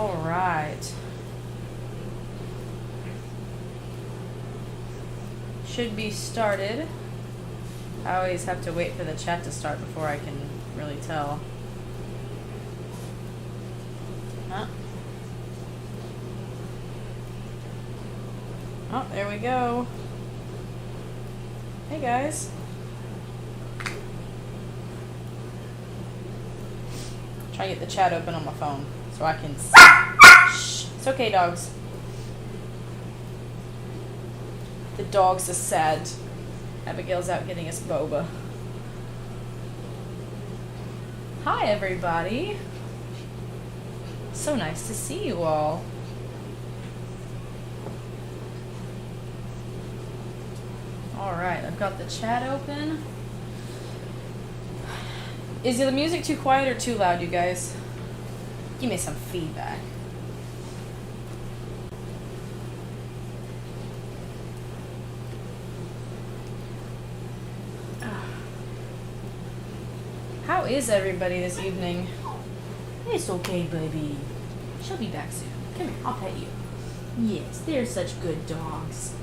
Alright. Should be started. I always have to wait for the chat to start before I can really tell. Huh? Oh, there we go. Hey guys. Try to get the chat open on my phone so I can see. Shh. It's okay, dogs. The dogs are sad. Abigail's out getting us boba. Hi, everybody. So nice to see you all. Alright, I've got the chat open. Is the music too quiet or too loud, you guys? Give me some feedback. How is everybody this evening? It's okay, baby. She'll be back soon. Come here, I'll pet you. Yes, they're such good dogs.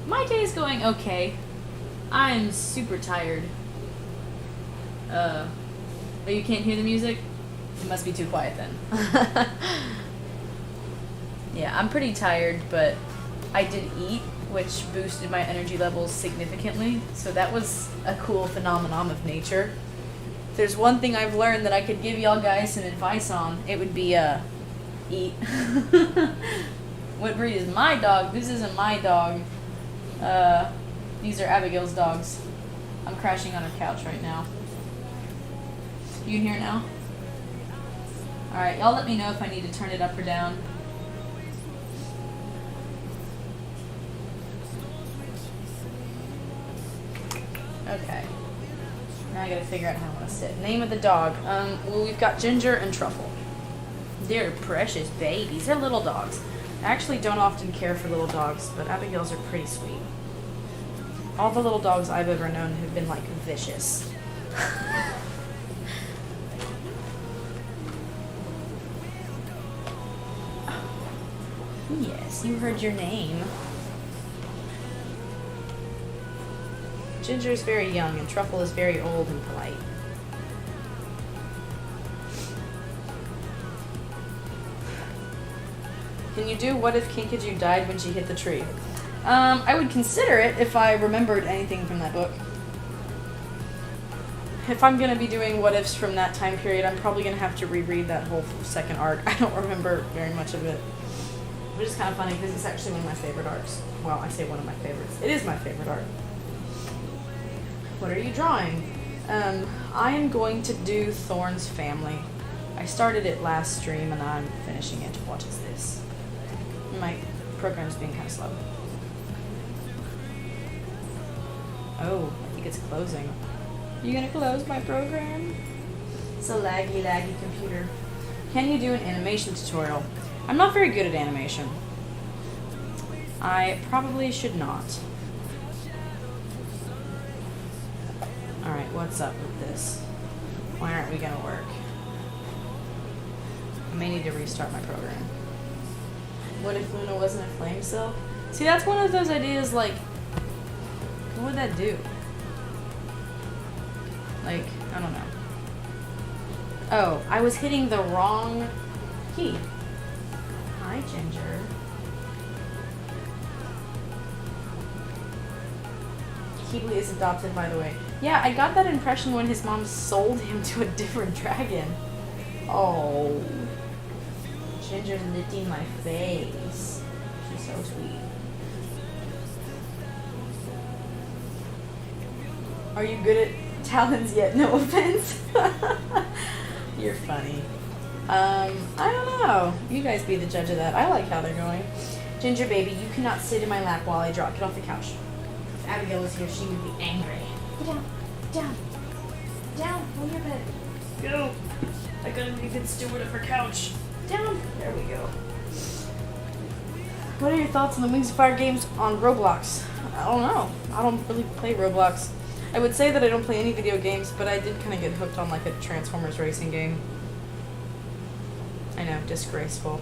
My day's going okay. I'm super tired. But you can't hear the music? It must be too quiet then. Yeah, I'm pretty tired, but I did eat, which boosted my energy levels significantly. So that was a cool phenomenon of nature. If there's one thing I've learned that I could give y'all guys some advice on, it would be, eat. What breed is my dog? This isn't my dog. These are Abigail's dogs. I'm crashing on her couch right now. You can hear it now? Alright, y'all let me know if I need to turn it up or down. Okay. Now I gotta figure out how I want to sit. Name of the dog. Well, we've got Ginger and Truffle. They're precious babies. They're little dogs. I actually don't often care for little dogs, but Abigail's are pretty sweet. All the little dogs I've ever known have been, like, vicious. Yes, you heard your name. Ginger is very young, and Truffle is very old and polite. Can you do what if Kinkajou died when she hit the tree? I would consider it if I remembered anything from that book. If I'm going to be doing what ifs from that time period, I'm probably going to have to reread that whole second arc. I don't remember very much of it. Which is kind of funny because it's actually one of my favorite arcs. Well, I say one of my favorites. It is my favorite arc. What are you drawing? I am going to do Thorn's Family. I started it last stream and I'm finishing it. What is this? My program's being kind of slow. Oh, I think it's closing. Are you gonna close my program? It's a laggy computer. Can you do an animation tutorial? I'm not very good at animation. I probably should not. Alright, what's up with this? Why aren't we gonna work? I may need to restart my program. What if Luna wasn't a flame silk? See, that's one of those ideas, like, what would that do? Like, I don't know. Oh, I was hitting the wrong key. Hi, Ginger. Keebly is adopted, by the way. Yeah, I got that impression when his mom sold him to a different dragon. Oh. Ginger's licking my face. She's so sweet. Are you good at talons yet? No offense. You're funny. I don't know. You guys be the judge of that. I like how they're going. Ginger baby, you cannot sit in my lap while I draw. Get off the couch. If Abigail was here, she would be angry. Get down. Down. Down. On your bed. Go. I gotta be a good steward of her couch. Down. There we go. What are your thoughts on the Wings of Fire games on Roblox? I don't know. I don't really play Roblox. I would say that I don't play any video games, but I did kind of get hooked on like a Transformers racing game. I know, disgraceful.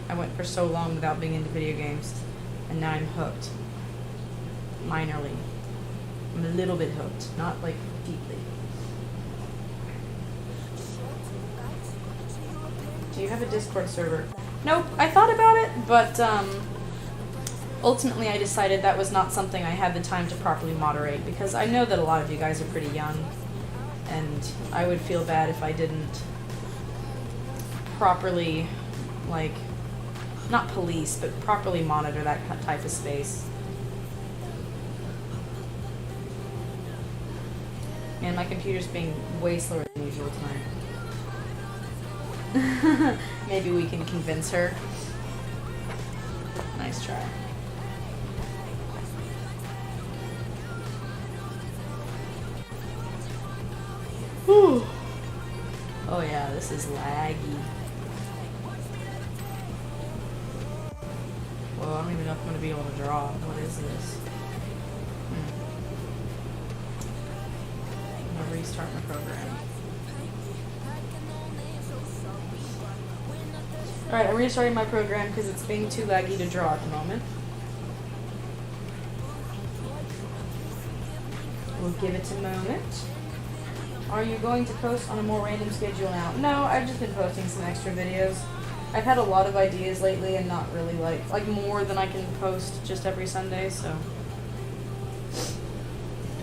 I went for so long without being into video games, and now I'm hooked. Minorly. I'm a little bit hooked, not like deeply. Do you have a Discord server? Nope, I thought about it, but ultimately I decided that was not something I had the time to properly moderate, because I know that a lot of you guys are pretty young, and I would feel bad if I didn't properly, like, not police, but properly monitor that type of space. And my computer's being way slower than usual tonight. Maybe we can convince her. Nice try. Whew. Oh yeah, this is laggy. Well, I don't even know if I'm going to be able to draw. What is this? I'm going to restart my program. Alright, I'm restarting my program because it's being too laggy to draw at the moment. We'll give it a moment. Are you going to post on a more random schedule now? No, I've just been posting some extra videos. I've had a lot of ideas lately and not really like more than I can post just every Sunday, so.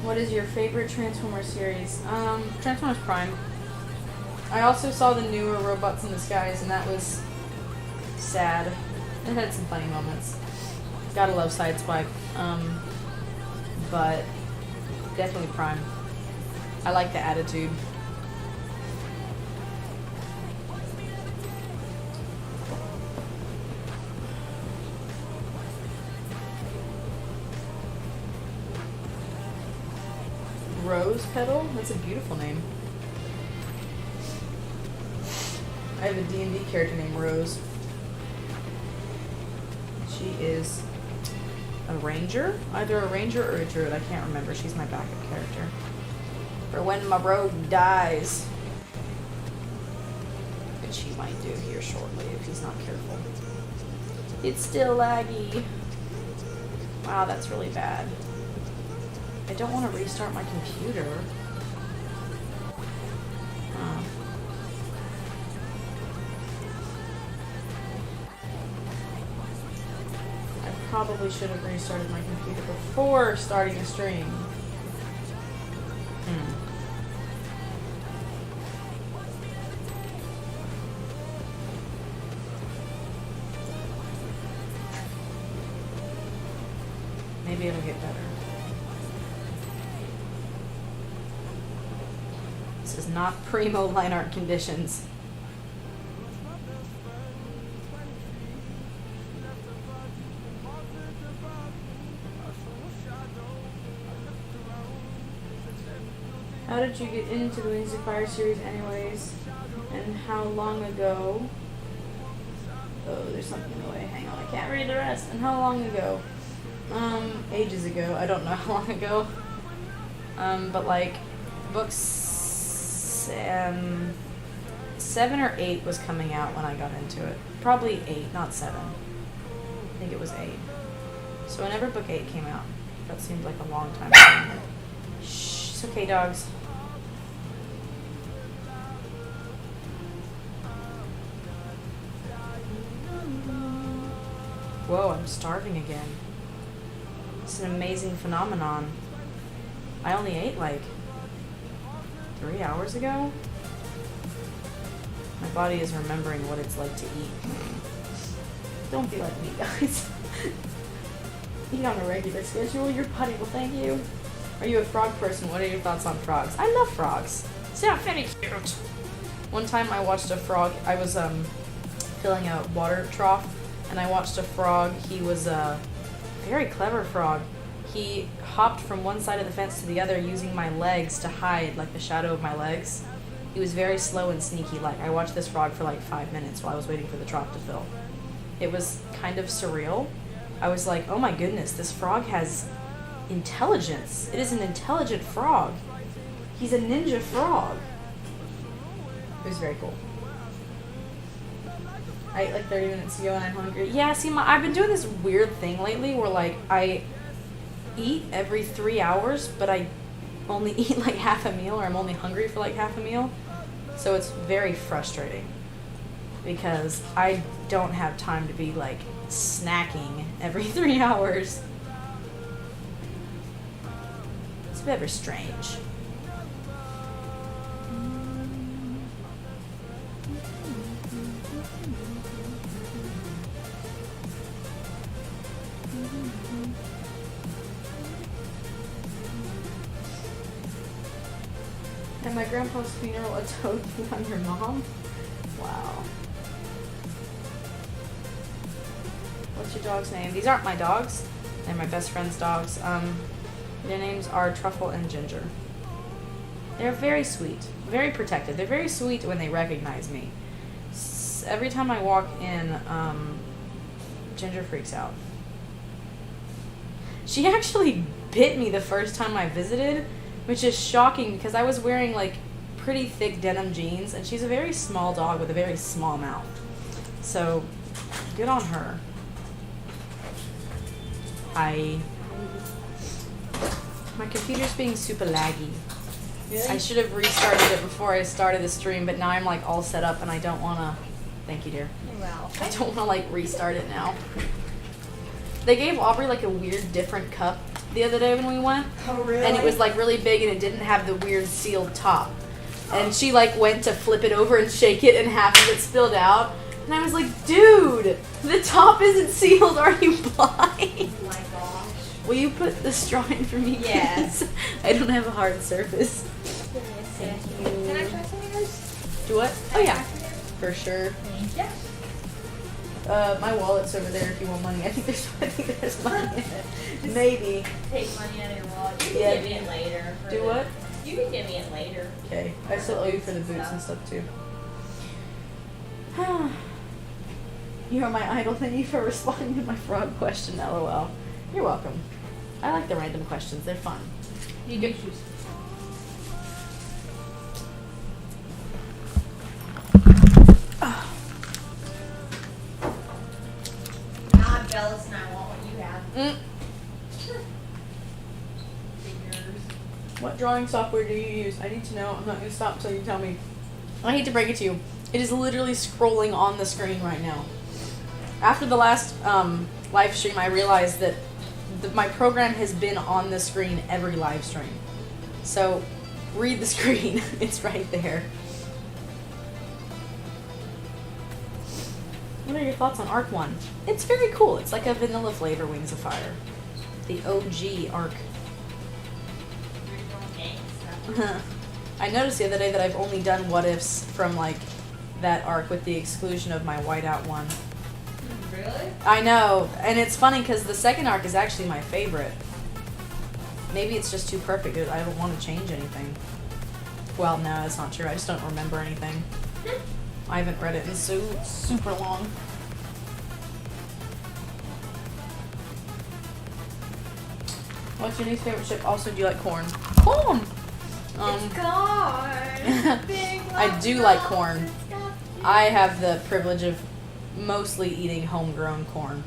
What is your favorite Transformers series? Transformers Prime. I also saw the newer Robots in Disguise, and that was sad. It had some funny moments. Gotta love Sideswipe. But definitely Prime. I like the attitude. Rose Petal? That's a beautiful name. I have a D&D character named Rose. She is a ranger? Either a ranger or a druid. I can't remember. She's my backup character. For when my rogue dies. Which he might do here shortly if he's not careful. It's still laggy. Wow, that's really bad. I don't want to restart my computer. I probably should have restarted my computer before starting a stream. Maybe it'll get better. This is not primo line art conditions. How did you get into the Wings of Fire series anyways? And how long ago? Oh, there's something in the way. Hang on, I can't read the rest. And how long ago? Ages ago. I don't know how long ago. But like, books 7 or 8 was coming out when I got into it. Probably 8, not 7. I think it was 8. So whenever book 8 came out, that seemed like a long time ago. Shh, it's okay, dogs. Whoa, I'm starving again. It's an amazing phenomenon. I only ate like 3 hours ago. My body is remembering what it's like to eat. Don't be like me, guys. Eat on a regular schedule. Your body will thank you. Are you a frog person? What are your thoughts on frogs? I love frogs. They're very cute. One time I watched a frog. I was filling a water trough, and I watched a frog. He was a very clever frog. He hopped from one side of the fence to the other using my legs to hide, like the shadow of my legs. He was very slow and sneaky. Like, I watched this frog for like 5 minutes while I was waiting for the trough to fill. It was kind of surreal. I was like, oh my goodness, this frog has intelligence. It is an intelligent frog. He's a ninja frog. It was very cool. I ate like 30 minutes ago and I'm hungry. Yeah, see, I've been doing this weird thing lately where like I eat every 3 hours, but I only eat like half a meal, or I'm only hungry for like half a meal. So it's very frustrating because I don't have time to be like snacking every 3 hours. It's very strange. At my grandpa's funeral, a toad peed on your mom? Wow. What's your dog's name? These aren't my dogs. They're my best friend's dogs. Their names are Truffle and Ginger. They're very sweet. Very protected. They're very sweet when they recognize me. Every time I walk in, Ginger freaks out. She actually bit me the first time I visited, which is shocking because I was wearing like pretty thick denim jeans, and she's a very small dog with a very small mouth. So, good on her. Hi. My computer's being super laggy. Really? I should have restarted it before I started the stream, but now I'm like all set up and I don't want to. Thank you, dear. Well, I don't want to like restart it now. They gave Aubrey like a weird different cup the other day when we went. Oh, really? And it was like really big and it didn't have the weird sealed top. And she like went to flip it over and shake it and half of it spilled out. And I was like, dude, the top isn't sealed. Are you blind? Oh my gosh. Will you put the straw in for me? Yes. I don't have a hard surface. Thank you. Can I try some of yours? Do what? Oh yeah, for sure. Thank you. My wallet's over there if you want money. I think there's money in it. Maybe. Take money out of your wallet. You can Yeah. give me it later. Do what? You can give me it later. Okay. I still owe you for the boots and stuff too. You are my idol. Thank you for responding to my frog question. LOL. You're welcome. I like the random questions. They're fun. You can choose. I'm jealous and I want what you have. Figures. What drawing software do you use? I need to know. I'm not going to stop until you tell me. I hate to break it to you. It is literally scrolling on the screen right now. After the last live stream, I realized that my program has been on the screen every live stream. So, read the screen. It's right there. What are your thoughts on Arc 1? It's very cool. It's like a vanilla flavor Wings of Fire. The OG Arc. I noticed the other day that I've only done what ifs from like that arc with the exclusion of my whiteout one. Really? I know, and it's funny because the second arc is actually my favorite. Maybe it's just too perfect. I don't want to change anything. Well, no, that's not true. I just don't remember anything. I haven't read it in super long. What's your least favorite chip? Also, do you like corn? Corn! It's corn. Big I do like corn. I have the privilege of mostly eating homegrown corn.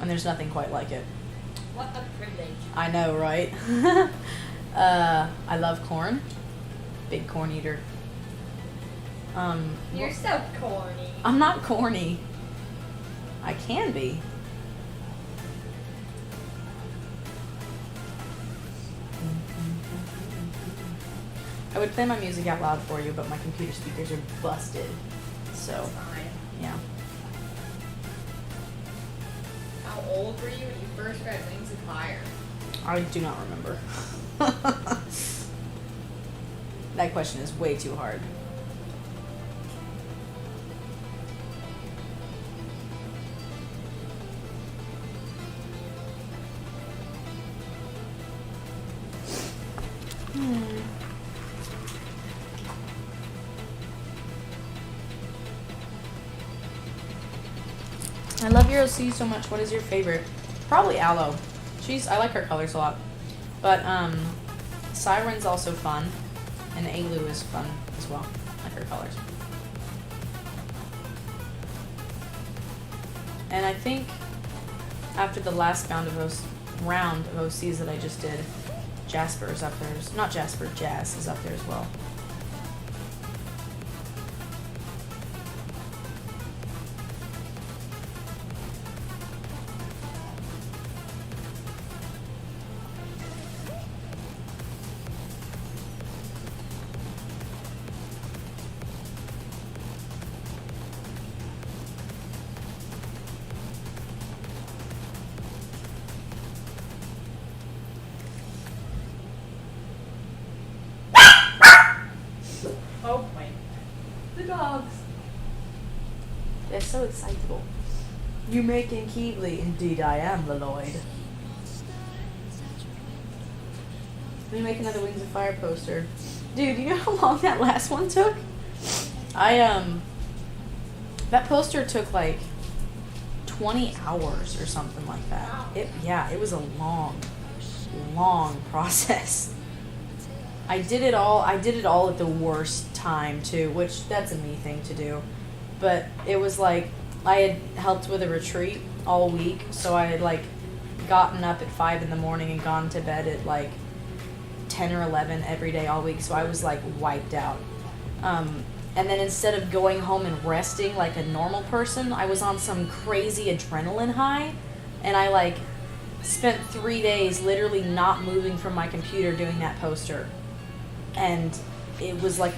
And there's nothing quite like it. What a privilege. I know, right? I love corn. Big corn eater. You're so corny. I'm not corny. I can be. I would play my music out loud for you, but my computer speakers are busted. So, That's fine. yeah. How old were you when you first read Wings of Fire? I do not remember. That question is way too hard. I love your OC so much. What is your favorite? Probably Aloe. I like her colors a lot. But Siren's also fun. And Alu is fun as well. I like her colors. And I think after the last round of OCs that I just did, Jasper is up there. Not Jasper, Jazz is up there as well. Oh my. The dogs. They're so excitable. You making Keebly? Indeed I am, Lloyd. Let me make another Wings of Fire poster. Dude, you know how long that last one took? That poster took like 20 hours or something like that. Wow. It was a long process. I did it all at the worst time too, which that's a me thing to do. But it was like I had helped with a retreat all week, so I had like gotten up at 5 in the morning and gone to bed at like 10 or 11 every day all week, so I was like wiped out. And then instead of going home and resting like a normal person, I was on some crazy adrenaline high, and I like spent 3 days literally not moving from my computer doing that poster. And it was like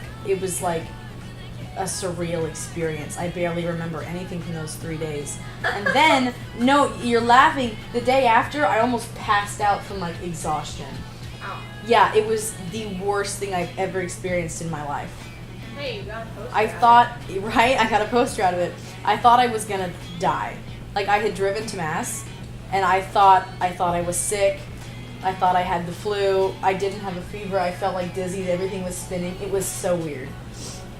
a surreal experience. I barely remember anything from those 3 days. And then, no, you're laughing, the day after, I almost passed out from like exhaustion. Ow. Yeah, it was the worst thing I've ever experienced in my life. Hey, you got a poster. I thought, right? I got a poster out of it. I thought I was gonna die. Like, I had driven to Mass, and I thought I was sick. I thought I had the flu. I didn't have a fever. I felt like dizzy. Everything was spinning. It was so weird.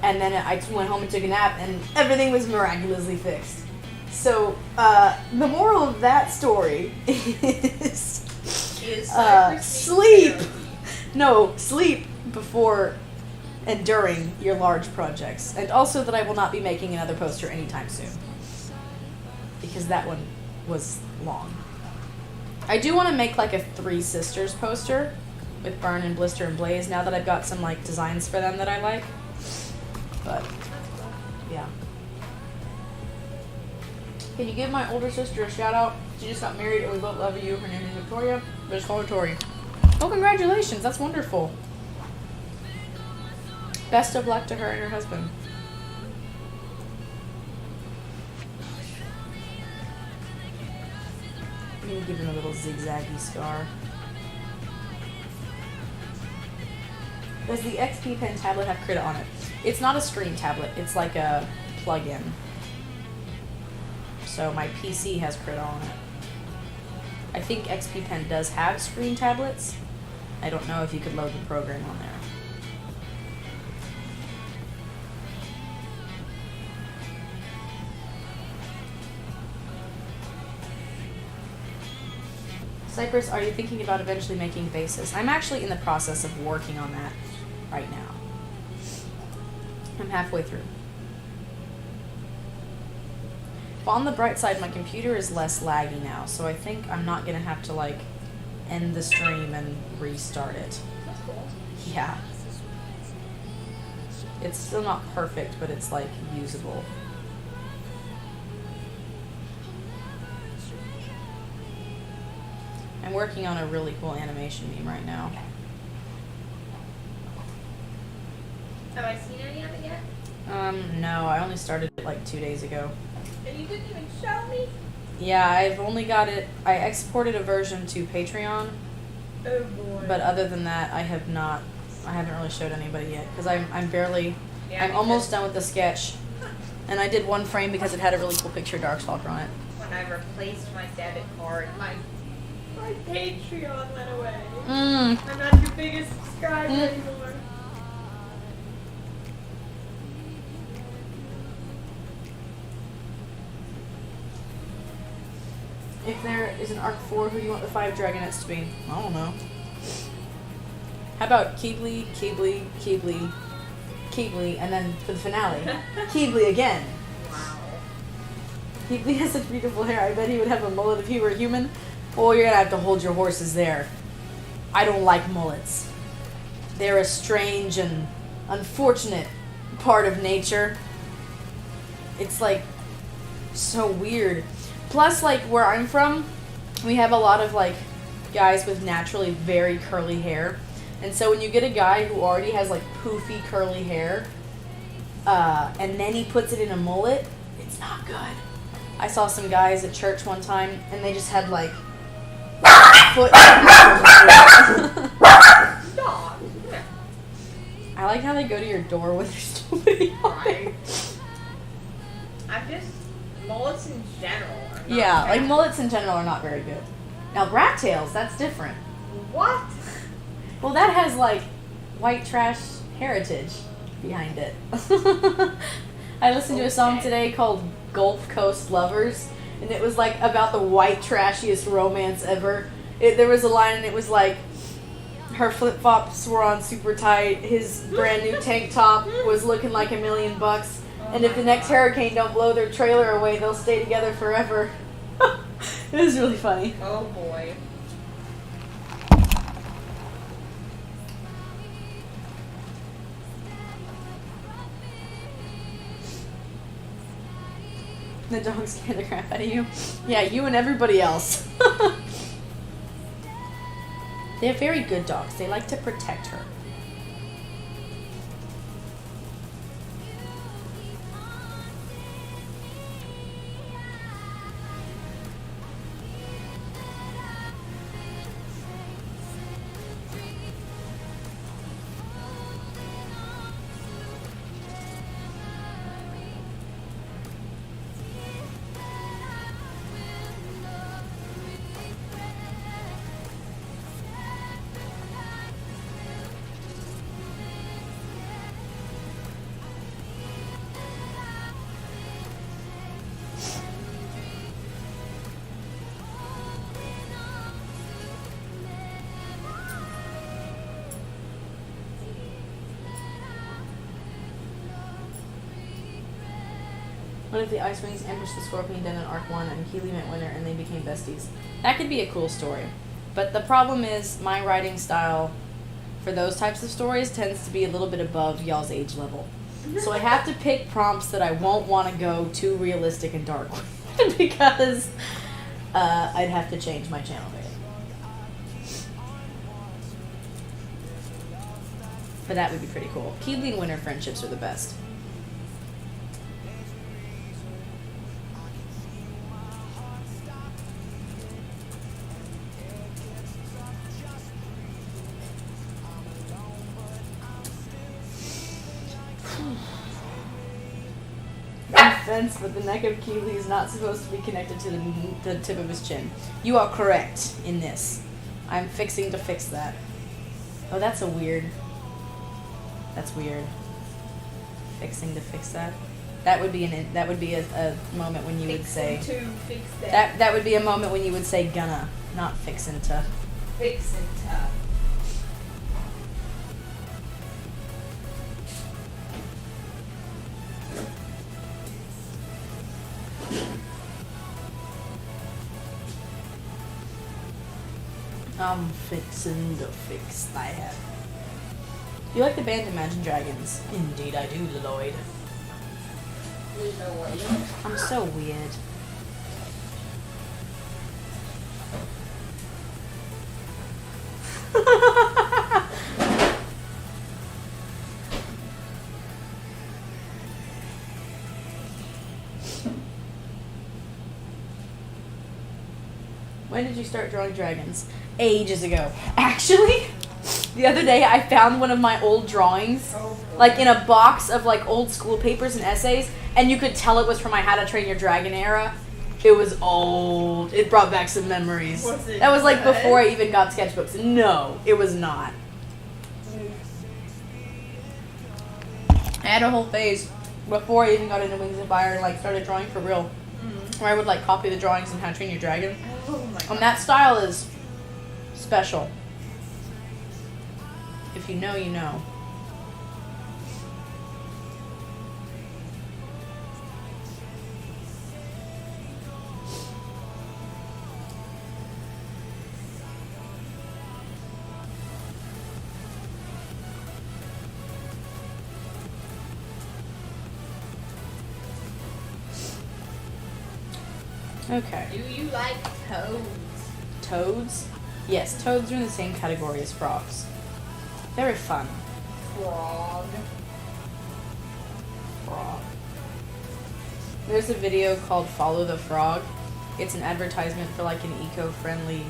And then I went home and took a nap, and everything was miraculously fixed. So, the moral of that story is sleep. No, sleep before and during your large projects. And also that I will not be making another poster anytime soon, because that one was long. I do want to make like a Three Sisters poster with Burn and Blister and Blaze now that I've got some like designs for them that I like. But yeah. Can you give my older sister a shout out? She just got married and we both love you. Her name is Victoria. But just call her Tori. Oh, congratulations. That's wonderful. Best of luck to her and her husband. I'm gonna give him a little zigzaggy scar. Does the XP Pen tablet have Krita on it? It's not a screen tablet. It's like a plug-in. So my PC has Krita on it. I think XP Pen does have screen tablets. I don't know if you could load the program on there. Cyprus, are you thinking about eventually making bases? I'm actually in the process of working on that right now. I'm halfway through. But on the bright side, my computer is less laggy now, so I think I'm not gonna have to like end the stream and restart it. That's cool. Yeah. It's still not perfect, but it's like usable. I'm working on a really cool animation meme right now. Have I seen any of it yet? No, I only started it like 2 days ago. And you didn't even show me? Yeah, I've only got it, I exported a version to Patreon, Oh boy. but other than that, I haven't really showed anybody yet, because I'm barely, Yeah, I'm almost done with the sketch. And I did one frame because it had a really cool picture of Darkstalker on it. When I replaced my debit card, my Patreon went away. Mm. I'm not your biggest subscriber anymore. If there is an Arc 4, who do you want the 5 Dragonets to be? I don't know. How about Keebly, Keebly, Keebly, Keebly, and then for the finale, Keebly again. Wow. He has such beautiful hair. I bet he would have a mullet if he were a human. Oh, you're gonna have to hold your horses there. I don't like mullets. They're a strange and unfortunate part of nature. It's like so weird. Plus, like where I'm from, we have a lot of like guys with naturally very curly hair. And so when you get a guy who already has like poofy curly hair, and then he puts it in a mullet, it's not good. I saw some guys at church one time, and they just had like foot. Dog. I like how they go to your door when there's nobody Right. I'm just mullets in general. Are not Yeah, like bad. mullets in general are not very good. Now rat tails, that's different. What? Well, that has like white trash heritage behind it. I listened to a song today called Gulf Coast Lovers, and it was like about the white trashiest romance ever. There was a line, and it was like, her flip-flops were on super tight, his brand new tank top was looking like $1 million, and if the next hurricane don't blow their trailer away, they'll stay together forever. It was really funny. Oh boy. The dog's scared the crap out of you. Yeah, you and everybody else. They're very good dogs. They like to protect her. What if the Ice Wings ambushed the Scorpion Den in Arc 1 and Keeley went winner and they became besties? That could be a cool story. But the problem is my writing style for those types of stories tends to be a little bit above y'all's age level. So I have to pick prompts that I won't want to go too realistic and dark with because I'd have to change my channel rating. But that would be pretty cool. Keeley and winner friendships are the best. Offense, but the neck of Keeley is not supposed to be connected to the tip of his chin. You are correct in this. I'm fixing to fix that. Oh, that's weird. That's weird. Fixing to fix that. That would be a moment when you would say Fixin' to fix that. that would be a moment when you would say gonna, not fixing to. Fixin' to. I'm fixing to fix that. You like the band Imagine Dragons? Indeed I do, Lloyd. I'm so weird. When did you start drawing dragons? Ages ago. Actually, the other day I found one of my old drawings, like in a box of like old school papers and essays, and you could tell it was from my How to Train Your Dragon era. It was old. It brought back some memories. Was it That was like good? before I even got sketchbooks. No, it was not. I had a whole phase before I even got into Wings of Fire and like started drawing for real, where I would like copy the drawings in How to Train Your Dragon. Oh my god. And that style is special. If you know, you know. Okay. Do you like toads? Toads? Yes, toads are in the same category as frogs. Very fun. Frog. Frog. There's a video called Follow the Frog. It's an advertisement for like an eco-friendly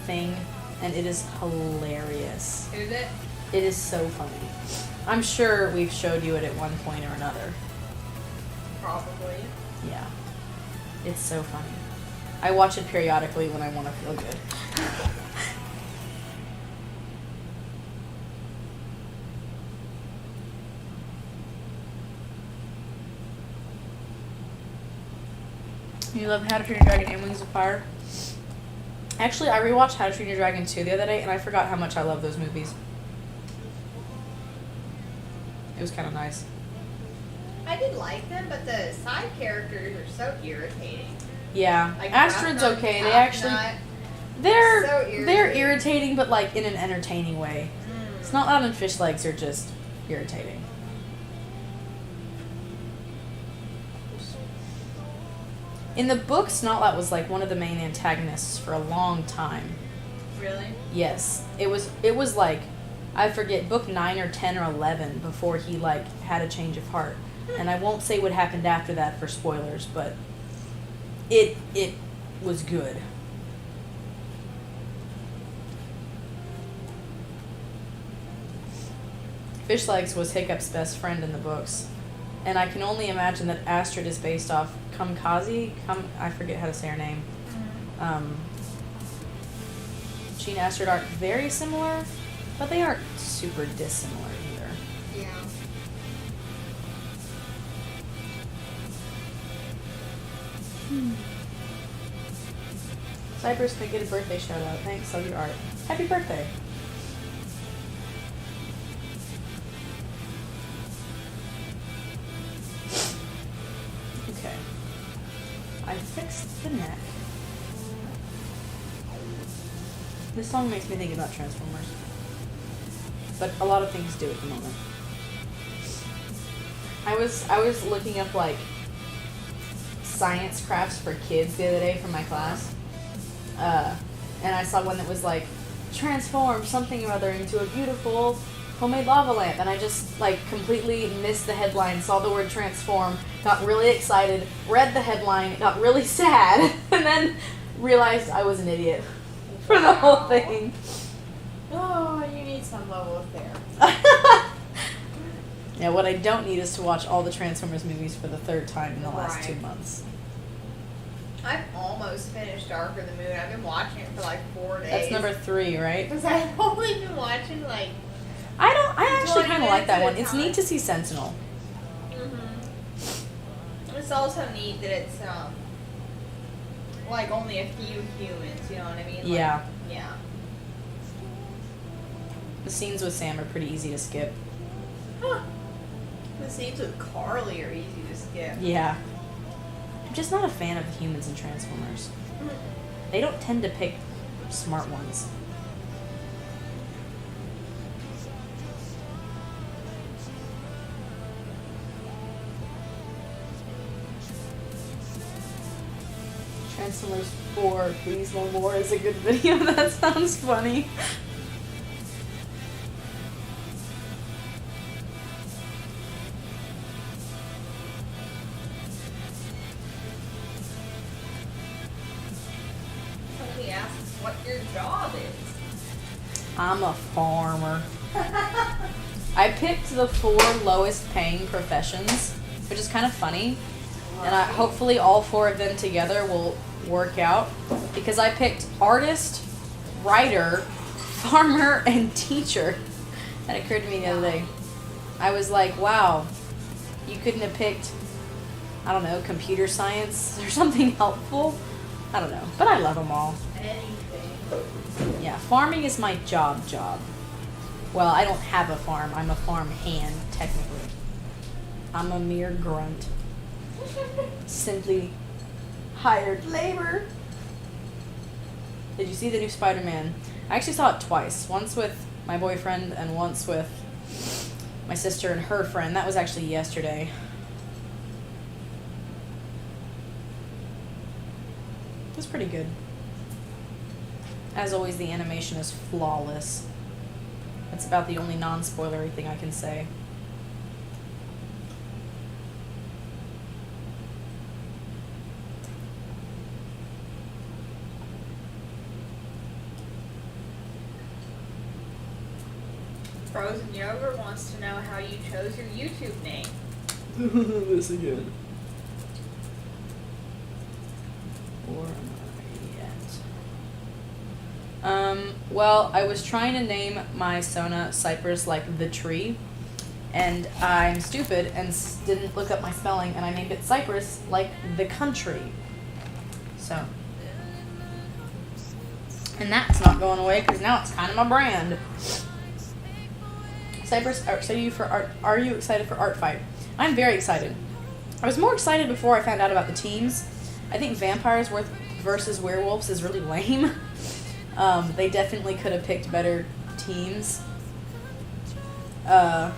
thing, and it is hilarious. Is it? It is so funny. I'm sure we've showed you it at one point or another. Probably. Yeah. It's so funny. I watch it periodically when I want to feel good. You love How to Train Your Dragon and Wings of Fire? Actually, I rewatched How to Train Your Dragon 2 the other day, and I forgot how much I love those movies. It was kind of nice. I did like them, but the side characters are so irritating. Yeah, Like Astrid's Rapnut, okay. They actually Tapnut. they're So they're irritating. irritating, but like in an entertaining way. It's not that and fish legs are just irritating. In the book, Snotlat was like one of the main antagonists for a long time. Really? Yes, it was like, I forget, book 9 or 10 or 11 before he like had a change of heart. And I won't say what happened after that for spoilers, but it was good. Fishlegs was Hiccup's best friend in the books. And I can only imagine that Astrid is based off Kumkazi. I forget how to say her name. She and Astrid aren't very similar, but they aren't super dissimilar either. Yeah. Cyprus could get a birthday shout out. Thanks, love your art. Happy birthday. Okay. I fixed the neck. This song makes me think about Transformers. But a lot of things do at the moment. I was looking up like science crafts for kids the other day from my class. And I saw one that was like, transform something or other into a beautiful homemade lava lamp. And I just like completely missed the headline, saw the word transform, got really excited, read the headline, got really sad, and then realized I was an idiot for the whole thing. Oh, you need some level of therapy. Yeah, what I don't need is to watch all the Transformers movies for the third time in the last Right. 2 months. I've almost finished Dark of the Moon. I've been watching it for like 4 days. That's number 3, right? Because I've only been watching like. I actually 20 kind of like that minutes one. at a It's time. neat to see Sentinel. It's also neat that it's like only a few humans. You know what I mean? Like, Yeah. Yeah. The scenes with Sam are pretty easy to skip. Huh. The scenes with Carly are easy to skip. Yeah. I'm just not a fan of the humans in Transformers. They don't tend to pick smart ones. Transformers 4, Please No More is a good video. That sounds funny. Somebody asks what your job is. I'm a farmer. I picked the 4 lowest paying professions, which is kind of funny. And hopefully all 4 of them together will work out. Because I picked artist, writer, farmer, and teacher. That occurred to me the other day. I was like, wow, you couldn't have picked, I don't know, computer science or something helpful? I don't know. But I love them all. Anything. Yeah, farming is my job. Well, I don't have a farm. I'm a farm hand, technically. I'm a mere grunt. Simply hired labor. Did you see the new Spider-Man? I actually saw it twice. Once with my boyfriend and once with my sister and her friend. That was actually yesterday. was pretty good. As always, the animation is flawless. That's about the only non-spoilery thing I can say. Frozen Yogurt wants to know how you chose your YouTube name. This again. Or am I yet? Well, I was trying to name my Sona Cyprus like the tree, and I'm stupid and didn't look up my spelling, and I named it Cyprus like the country. So, and that's not going away because now it's kind of my brand. Cyprus, are you excited for Art Fight? I'm very excited. I was more excited before I found out about the teams. I think vampires versus werewolves is really lame. They definitely could have picked better teams. I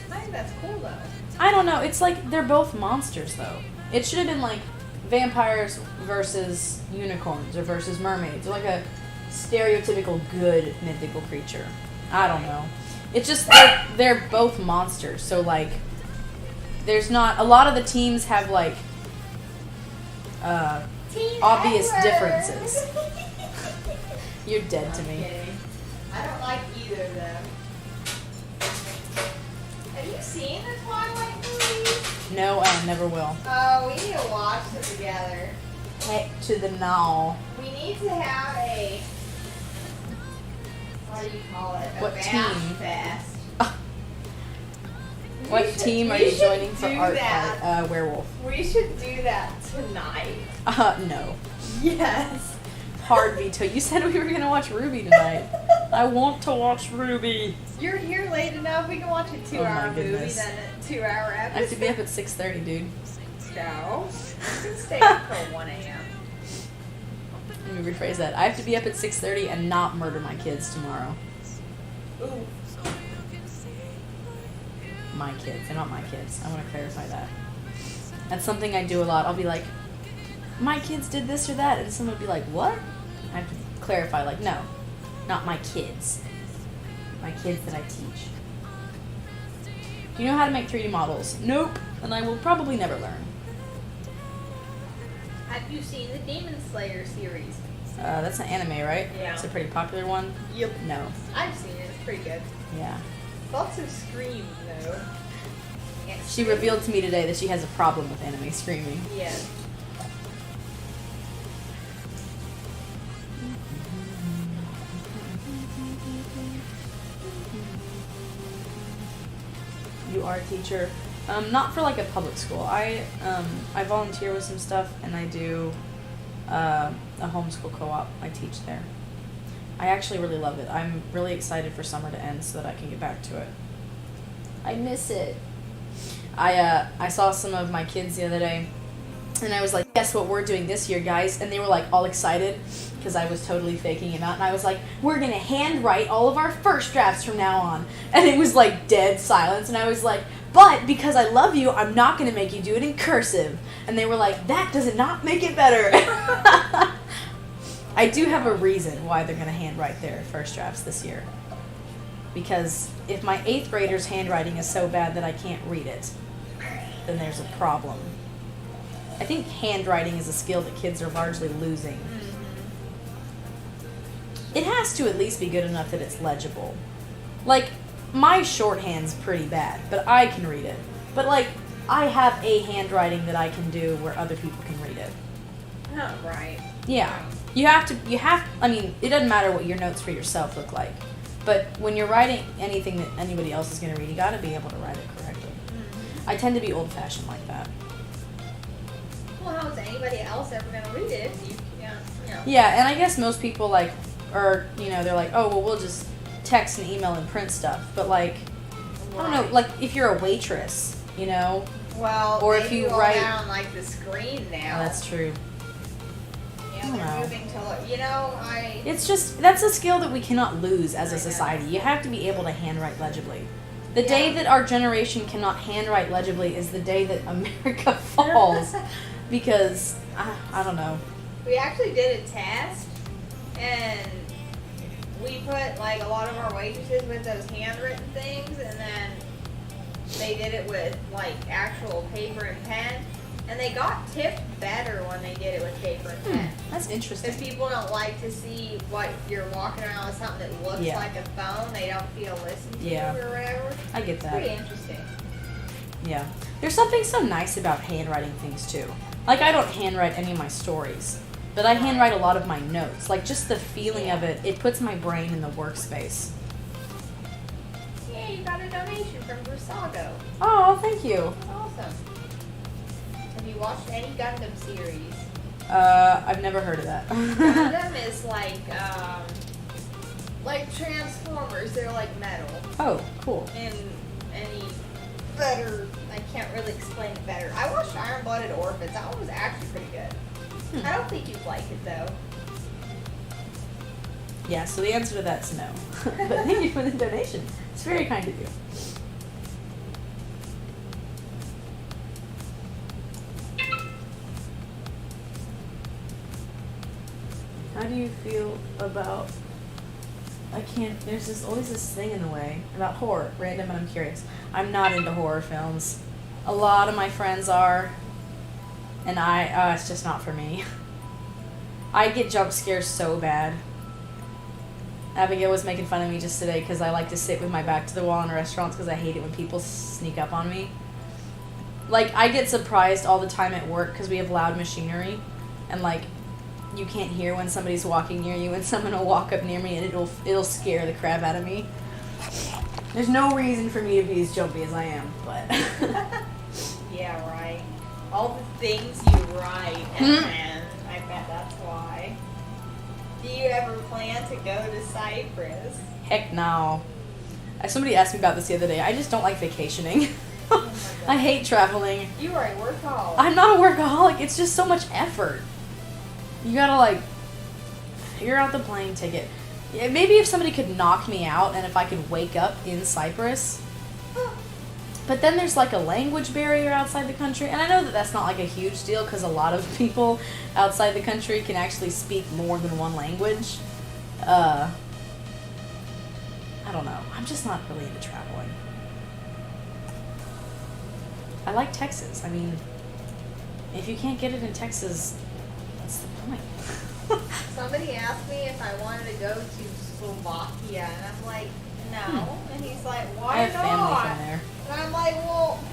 think that's cool though. I don't know. It's like they're both monsters though. It should have been like vampires versus unicorns or versus mermaids, or like a stereotypical good mythical creature. I don't know. It's just they're both monsters, so like there's not a lot of the teams have like obvious differences. You're dead to me. I don't like either of them. Have you seen the Twilight movies? No, I never will. Oh, we need to watch them together. Heck to the no. We need to have a, what do you call it? A What bash team? fest. What team are you joining for Art Fight? Werewolf. We should do that tonight. No. Yes. Hard veto. You said we were gonna watch Ruby tonight. I want to watch Ruby. You're here late enough. We can watch a 2-hour movie goodness. than a 2-hour episode. I have to be up at 6:30, dude. No. You can stay until 1 a.m. Let me rephrase that. I have to be up at 6:30 and not murder my kids tomorrow. Ooh. My kids. They're not my kids. I want to clarify that. That's something I do a lot. I'll be like, my kids did this or that, and someone would be like, what? I have to clarify, like, no, not my kids. My kids that I teach. Do you know how to make 3D models? Nope. And I will probably never learn. Have you seen the Demon Slayer series? That's an anime, right? Yeah. It's a pretty popular one? Yep. No. I've seen it. It's pretty good. Yeah. Lots of screams, though. She revealed to me today that she has a problem with anime screaming. Yes. You are a teacher. Not for like a public school. I volunteer with some stuff, and I do a homeschool co-op. I teach there. I actually really love it. I'm really excited for summer to end so that I can get back to it. I miss it. I saw some of my kids the other day, and I was like, guess what we're doing this year, guys? And they were like all excited because I was totally faking it out. And I was like, we're going to handwrite all of our first drafts from now on. And it was like dead silence. And I was like, but because I love you, I'm not going to make you do it in cursive. And they were like, that does not make it better. I do have a reason why they're going to handwrite their first drafts this year. Because if my 8th grader's handwriting is so bad that I can't read it, then there's a problem. I think handwriting is a skill that kids are largely losing. It has to at least be good enough that it's legible. Like, my shorthand's pretty bad, but I can read it. But like, I have a handwriting that I can do where other people can read it. Oh, right. Yeah. I mean, it doesn't matter what your notes for yourself look like. But when you're writing anything that anybody else is going to read, you got to be able to write it correctly. I tend to be old-fashioned like that. Well, how is anybody else ever going to read it if you can't, you know? Yeah, and I guess most people like, or, you know, they're like, oh, well, we'll just text and email and print stuff. But like, I don't know, like if you're a waitress, you know? Well, or they if you do all write that on like the screen now. Oh, that's true. Yeah, they're moving to, you know, It's just, that's a skill that we cannot lose as a society. You have to be able to handwrite legibly. The day that our generation cannot handwrite legibly is the day that America falls. Because, I don't know. We actually did a test, and we put like a lot of our waitresses with those handwritten things, and then they did it with like actual paper and pen, and they got tipped better when they did it with paper and pen. That's interesting. Because people don't like to see what you're walking around with something that looks Yeah. like a phone. They don't feel listened to Yeah. or whatever. I get It's that. pretty interesting. Yeah. There's something so nice about handwriting things too. Like I don't handwrite any of my stories, but I handwrite a lot of my notes. Like just the feeling of it, it puts my brain in the workspace. Yeah, you got a donation from Versago. Oh, thank you. Awesome. Have you watched any Gundam series? I've never heard of that. Gundam is like Transformers. They're like metal. Oh, cool. And any better, I can't really explain it better. I watched Iron Blooded Orphans. That one was actually pretty good. I don't think you'd like it though. Yeah, so the answer to that's no. But thank you for the donation. It's very kind of you. How do you feel about... there's always this thing in the way about horror, random, and I'm curious. I'm not into horror films. A lot of my friends are, and it's just not for me. I get jump scares so bad. Abigail was making fun of me just today because I like to sit with my back to the wall in restaurants because I hate it when people sneak up on me. Like, I get surprised all the time at work because we have loud machinery, and like, you can't hear when somebody's walking near you, and someone will walk up near me and it'll scare the crap out of me. There's no reason for me to be as jumpy as I am, but... Yeah, right. All the things you write, and I bet that's why. Do you ever plan to go to Cyprus? Heck no. Somebody asked me about this the other day. I just don't like vacationing. Oh my God. I hate traveling. You are a workaholic. I'm not a workaholic. It's just so much effort. You gotta, like, figure out the plane ticket. Yeah, maybe if somebody could knock me out and if I could wake up in Cyprus. But then there's, like, a language barrier outside the country. And I know that that's not, like, a huge deal because a lot of people outside the country can actually speak more than one language. I don't know. I'm just not really into traveling. I like Texas. I mean, if you can't get it in Texas, what's the point? Somebody asked me if I wanted to go to Slovakia, and I'm like, no. And he's like, why I have not? family from there. And I'm like, well,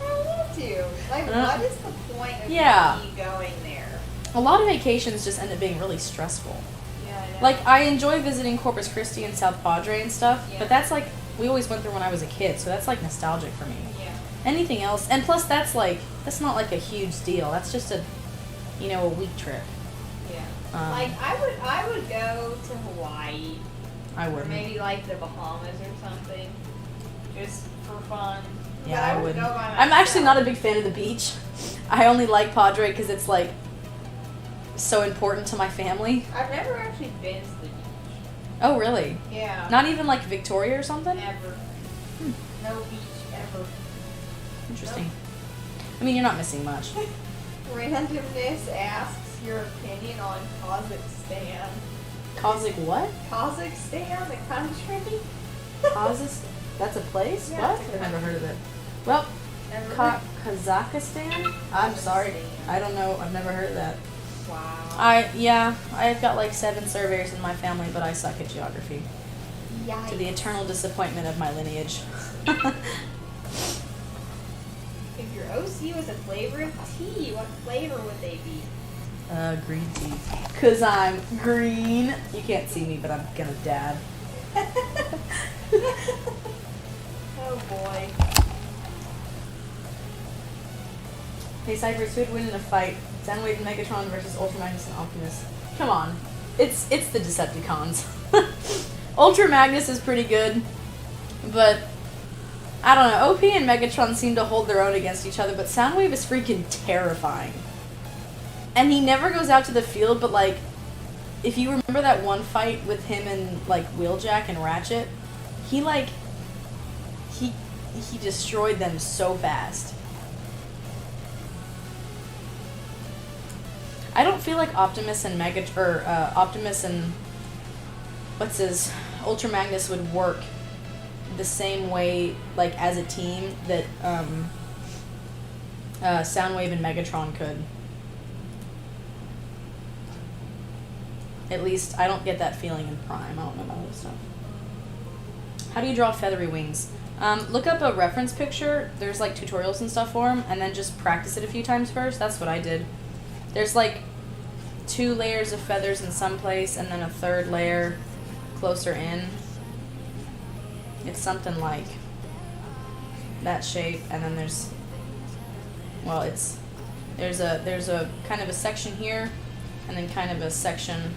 I don't want to. Like, what is the point of me going there? A lot of vacations just end up being really stressful. Yeah, I know. Like, I enjoy visiting Corpus Christi and South Padre and stuff, Yeah. but that's like, we always went there when I was a kid, so that's like nostalgic for me. Yeah. Anything else, and plus that's not like a huge deal. That's just a week trip. Yeah. Like, I would go to Hawaii. I Or wouldn't. maybe like the Bahamas or something. Just for fun. Yeah, But I would wouldn't. go by I'm actually myself. not a big fan of the beach. I only like Padre because it's like so important to my family. I've never actually been to the beach. Oh, really? Yeah. Not even like Victoria or something? Ever. No beach ever. Interesting. I mean, you're not missing much. Randomness asks your opinion on Kazakhstan. Kazakh what? Kazakhstan, the country? Kazakhstan? That's a place? Yeah, What? it's a I've never country. heard of it. Well, Never Kazakhstan? I'm sorry. Kazakhstan. I don't know. I've never heard of that. Wow. I've got like 7 surveyors in my family, but I suck at geography. Yikes. To the eternal disappointment of my lineage. If your OC was a flavor of tea, what flavor would they be? Green tea. 'Cause I'm green. You can't see me, but I'm gonna dab. Oh boy. Hey Cyprus, who would win in a fight? Soundwave and Megatron versus Ultra Magnus and Optimus. Come on. It's the Decepticons. Ultra Magnus is pretty good, but I don't know. OP and Megatron seem to hold their own against each other, but Soundwave is freaking terrifying. And he never goes out to the field, but like, if you remember that one fight with him and like Wheeljack and Ratchet, he destroyed them so fast. I don't feel like Optimus and Optimus and what's his Ultra Magnus would work the same way, like as a team, that Soundwave and Megatron could. At least I don't get that feeling in Prime. I don't know about this stuff. How do you draw feathery wings? Look up a reference picture. There's like tutorials and stuff for them, and then just practice it a few times first. That's what I did. There's like 2 layers of feathers in some place, and then a 3rd layer closer in. It's something like that shape, and then there's a kind of a section here, and then kind of a section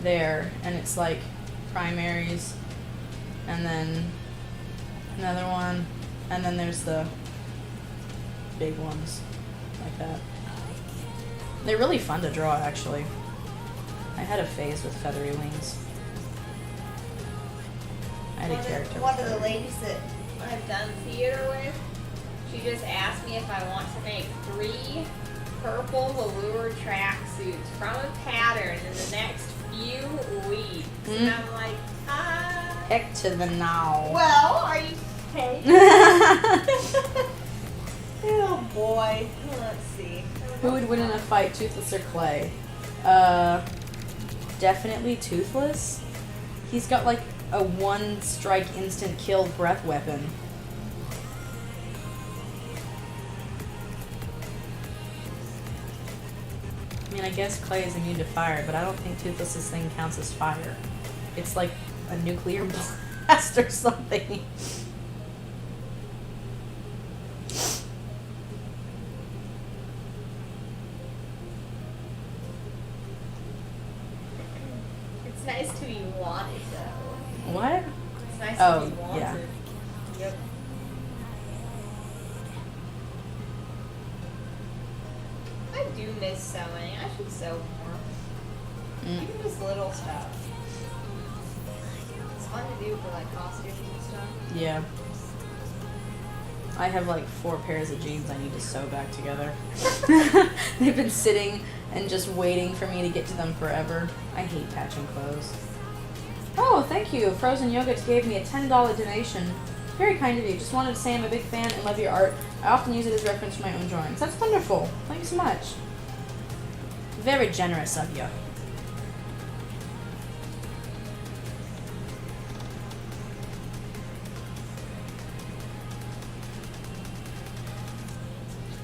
there, and it's like primaries, and then another one, and then there's the big ones, like that. They're really fun to draw, actually. I had a phase with feathery wings. I had a character. One of the ladies that I've done theater with, she just asked me if I want to make 3 purple velour tracksuits from a pattern in the next few weeks. And I'm like, Heck to the now. Well, are you okay? Oh boy. Let's see. Who would win in a fight, Toothless or Clay? Definitely Toothless. He's got like a 1-strike instant kill breath weapon. I mean, I guess Clay is immune to fire, but I don't think Toothless's thing counts as fire. It's like a nuclear blast or something. It's nice to be wanted, though. What? It's nice Oh, to be wanted. yeah. Yep. I do miss sewing. I should sew more. Even just little stuff. It's fun to do for like costumes and stuff. Yeah. I have like 4 pairs of jeans I need to sew back together. They've been sitting and just waiting for me to get to them forever. I hate patching clothes. Oh, thank you. Frozen Yogurt gave me a $10 donation. Very kind of you. Just wanted to say I'm a big fan and love your art. I often use it as reference for my own drawings. That's wonderful. Thanks so much. Very generous of you.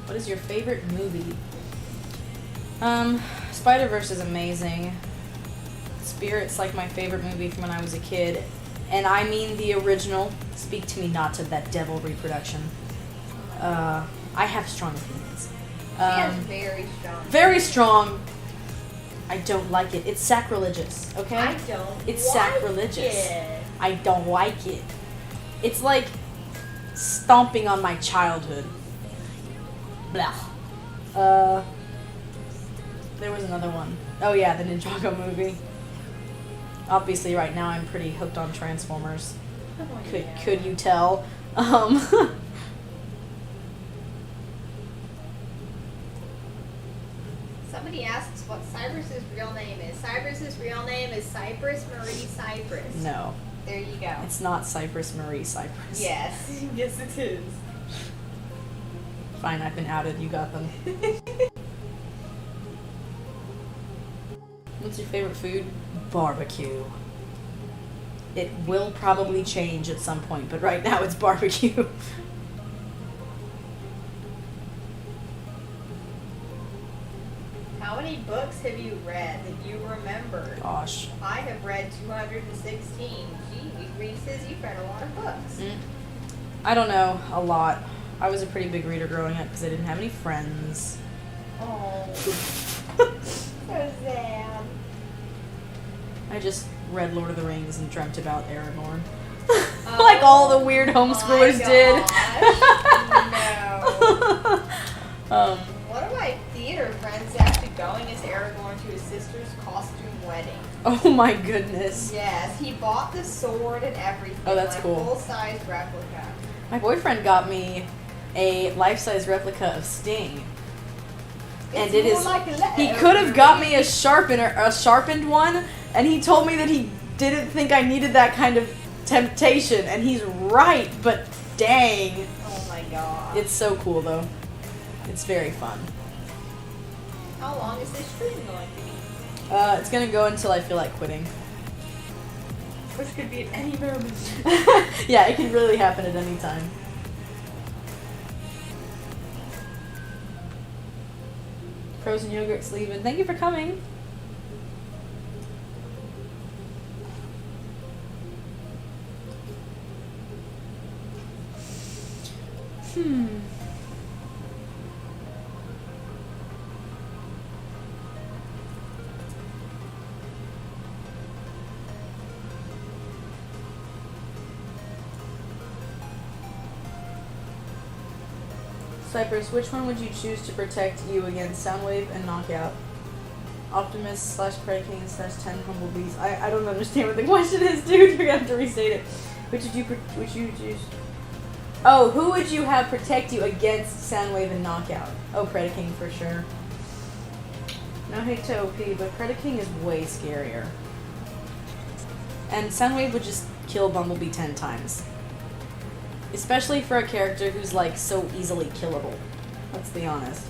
What is your favorite movie? Spider-Verse is amazing. Spirit's like my favorite movie from when I was a kid. And I mean the original. Speak to me not to that devil reproduction. I have strong opinions. She has very strong. Very strong. I don't like it. It's sacrilegious, okay? I don't It's like sacrilegious. it. I don't like it. It's like stomping on my childhood. Blah. There was another one. Oh yeah, the Ninjago movie. Obviously right now I'm pretty hooked on Transformers. Oh, Could you tell? Somebody asks what Cyprus's real name is. Cyprus's real name is Cyprus Marie Cyprus. No. There you go. It's not Cyprus Marie Cyprus. Yes. Yes, it is. Fine, I've been outed. You got them. What's your favorite food? Barbecue. It will probably change at some point, but right now it's barbecue. How many books have you read that you remember? Gosh. I have read 216. Gee, Reese's, you've read a lot of books. I don't know. A lot. I was a pretty big reader growing up because I didn't have any friends. Oh. So sad. I just read Lord of the Rings and dreamt about Aragorn. Like all the weird homeschoolers did. No. One of my theater friends is actually going as Aragorn to his sister's costume wedding. Oh my goodness. Yes, he bought the sword and everything. Oh, that's like cool. Full-size replica. My boyfriend got me a life-size replica of Sting. And It's it more is. like a letter. He could have got me a sharpened one, and he told me that he didn't think I needed that kind of temptation, and he's right. But dang, Oh my god. it's so cool though. It's very fun. How long is this stream going to be? It's gonna go until I feel like quitting. Which could be at any moment. Yeah, it can really happen at any time. Frozen yogurt's leaving. Thank you for coming. Cyprus, which one would you choose to protect you against Soundwave and Knockout? Optimus / Prey King / 10 Humblebees. I don't understand what the question is, dude. You're gonna have to restate it. Which would you choose? Oh, who would you have protect you against Soundwave and Knockout? Oh, Predaking King for sure. No hate to OP, but Predaking King is way scarier. And Soundwave would just kill Bumblebee 10 times. Especially for a character who's like so easily killable. Let's be honest.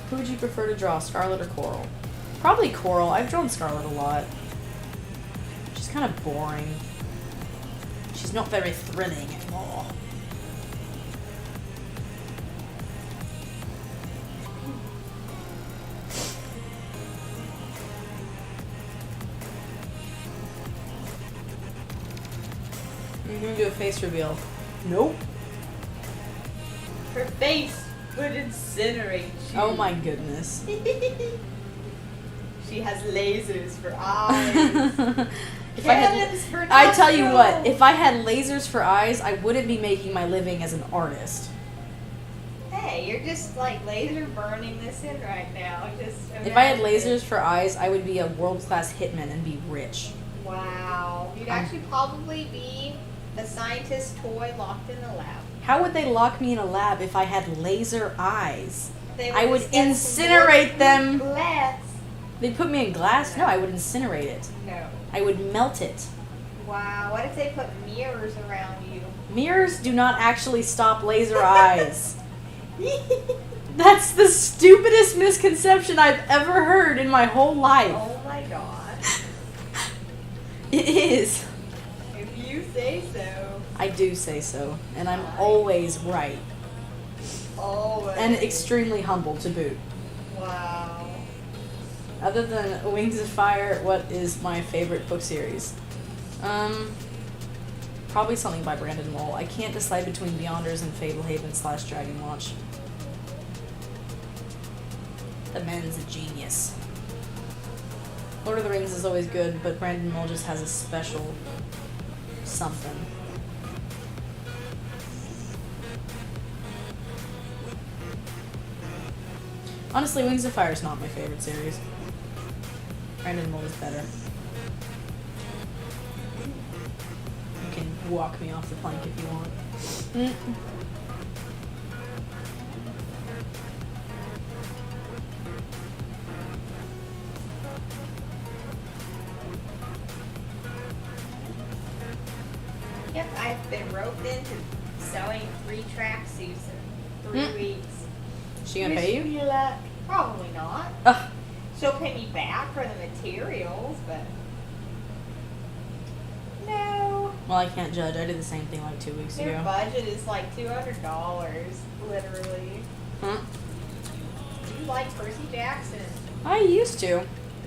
Who would you prefer to draw, Scarlet or Coral? Probably Coral. I've drawn Scarlet a lot. She's kind of boring. She's not very thrilling anymore. You're gonna do a face reveal. Nope. Her face would incinerate you. Oh my goodness. She has lasers for eyes. If Cannons for I tell you what, nostrils. if I had lasers for eyes, I wouldn't be making my living as an artist. Hey, you're just like laser burning this in right now. Just If I had imagine it. lasers for eyes, I would be a world-class hitman and be rich. Wow. You'd actually probably be a scientist toy locked in the lab. How would they lock me in a lab if I had laser eyes? They I would just get some incinerate bulletproof them. Glass. They'd put me in glass? No, I would incinerate it. No. I would melt it. Wow. What if they put mirrors around you? Mirrors do not actually stop laser eyes. That's the stupidest misconception I've ever heard in my whole life. Oh my god. It is. If you say so. I do say so, and I'm always right. Always. And extremely humble to boot. Wow. Other than Wings of Fire, what is my favorite book series? Probably something by Brandon Mull. I can't decide between Beyonders and Fablehaven / Dragon Watch. The man's a genius. Lord of the Rings is always good, but Brandon Mull just has a special something. Honestly, Wings of Fire is not my favorite series. Brandon Mull is better. You can walk me off the plank if you want. Yep, I've been roped into sewing 3 tracksuits in 3 weeks. She gonna pay Wish you? me luck. Probably not. Ugh. She'll pay me back for the materials, but no. Well, I can't judge. I did the same thing like 2 weeks Their ago. budget is like $200, literally. Huh? Do you like Percy Jackson? I used to.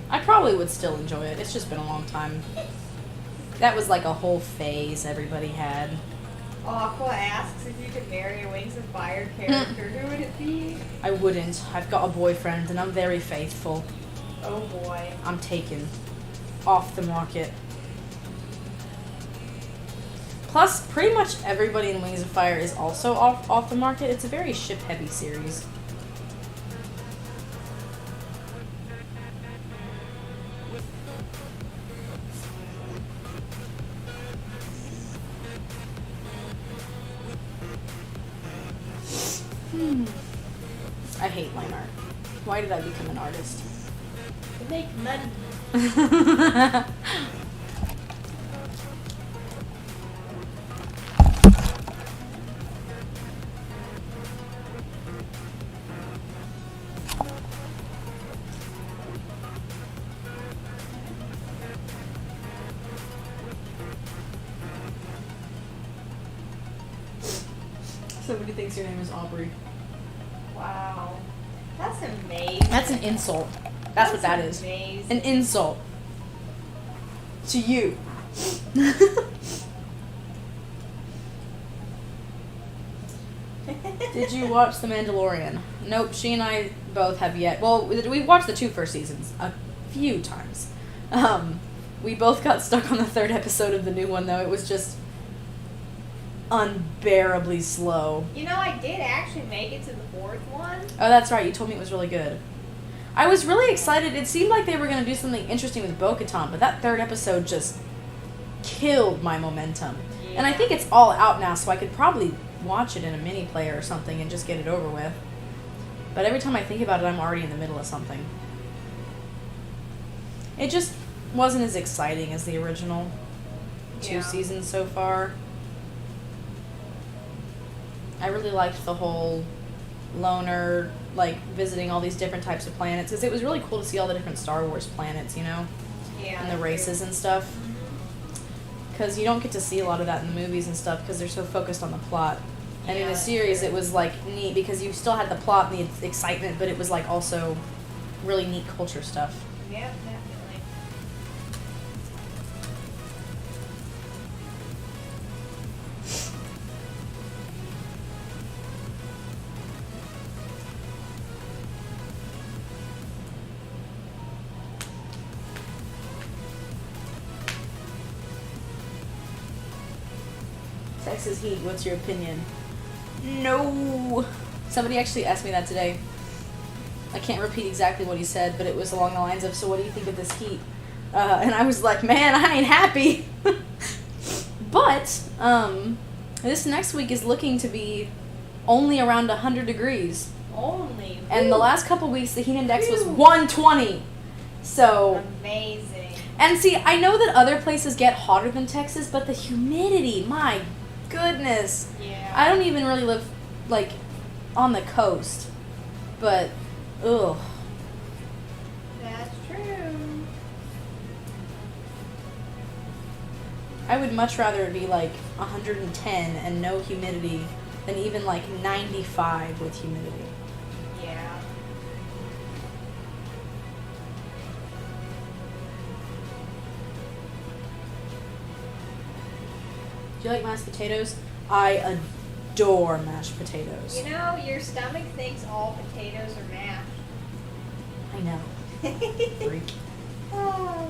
I probably would still enjoy it. It's just been a long time. That was like a whole phase everybody had. Aqua asks if you could marry a Wings of Fire character. Who would it be? I wouldn't. I've got a boyfriend and I'm very faithful. Oh boy. I'm taken. Off the market. Plus, pretty much everybody in Wings of Fire is also off the market. It's a very ship-heavy series. I hate line art. Why did I become an artist? To make money. Somebody thinks your name is Aubrey. Wow. That's amazing. That's an insult. That's what that is. Amazing. An insult. To you. Did you watch The Mandalorian? Nope, she and I both have yet. Well, we watched the 2 first seasons a few times. We both got stuck on the 3rd episode of the new one, though. It was just unbearably slow. You know, I did actually make it to the 4th one. Oh, that's right. You told me it was really good. I was really excited. It seemed like they were going to do something interesting with Bo-Katan, but that 3rd episode just killed my momentum. Yeah. And I think it's all out now, so I could probably watch it in a mini player or something and just get it over with. But every time I think about it, I'm already in the middle of something. It just wasn't as exciting as the original 2 seasons so far. I really liked the whole loner, like, visiting all these different types of planets, because it was really cool to see all the different Star Wars planets, you know? Yeah. And the races and stuff. Because you don't get to see a lot of that in the movies and stuff, because they're so focused on the plot. And in Yeah, a series, it was, like, neat, because you still had the plot and the excitement, but it was, like, also really neat culture stuff. Yep, definitely. Texas heat, what's your opinion? No. Somebody actually asked me that today. I can't repeat exactly what he said, but it was along the lines of, so what do you think of this heat? And I was like, man, I ain't happy. But, this next week is looking to be only around 100 degrees. Only. And the last couple weeks, the heat index was 120. So... Amazing. And see, I know that other places get hotter than Texas, but the humidity, my goodness. Yeah. I don't even really live, like, on the coast. But, ugh. That's true. I would much rather it be, like, 110 and no humidity than even, like, 95 with humidity. Yeah. Do you like mashed potatoes? I adore mashed potatoes. You know, your stomach thinks all potatoes are mashed. I know. Freak. Oh.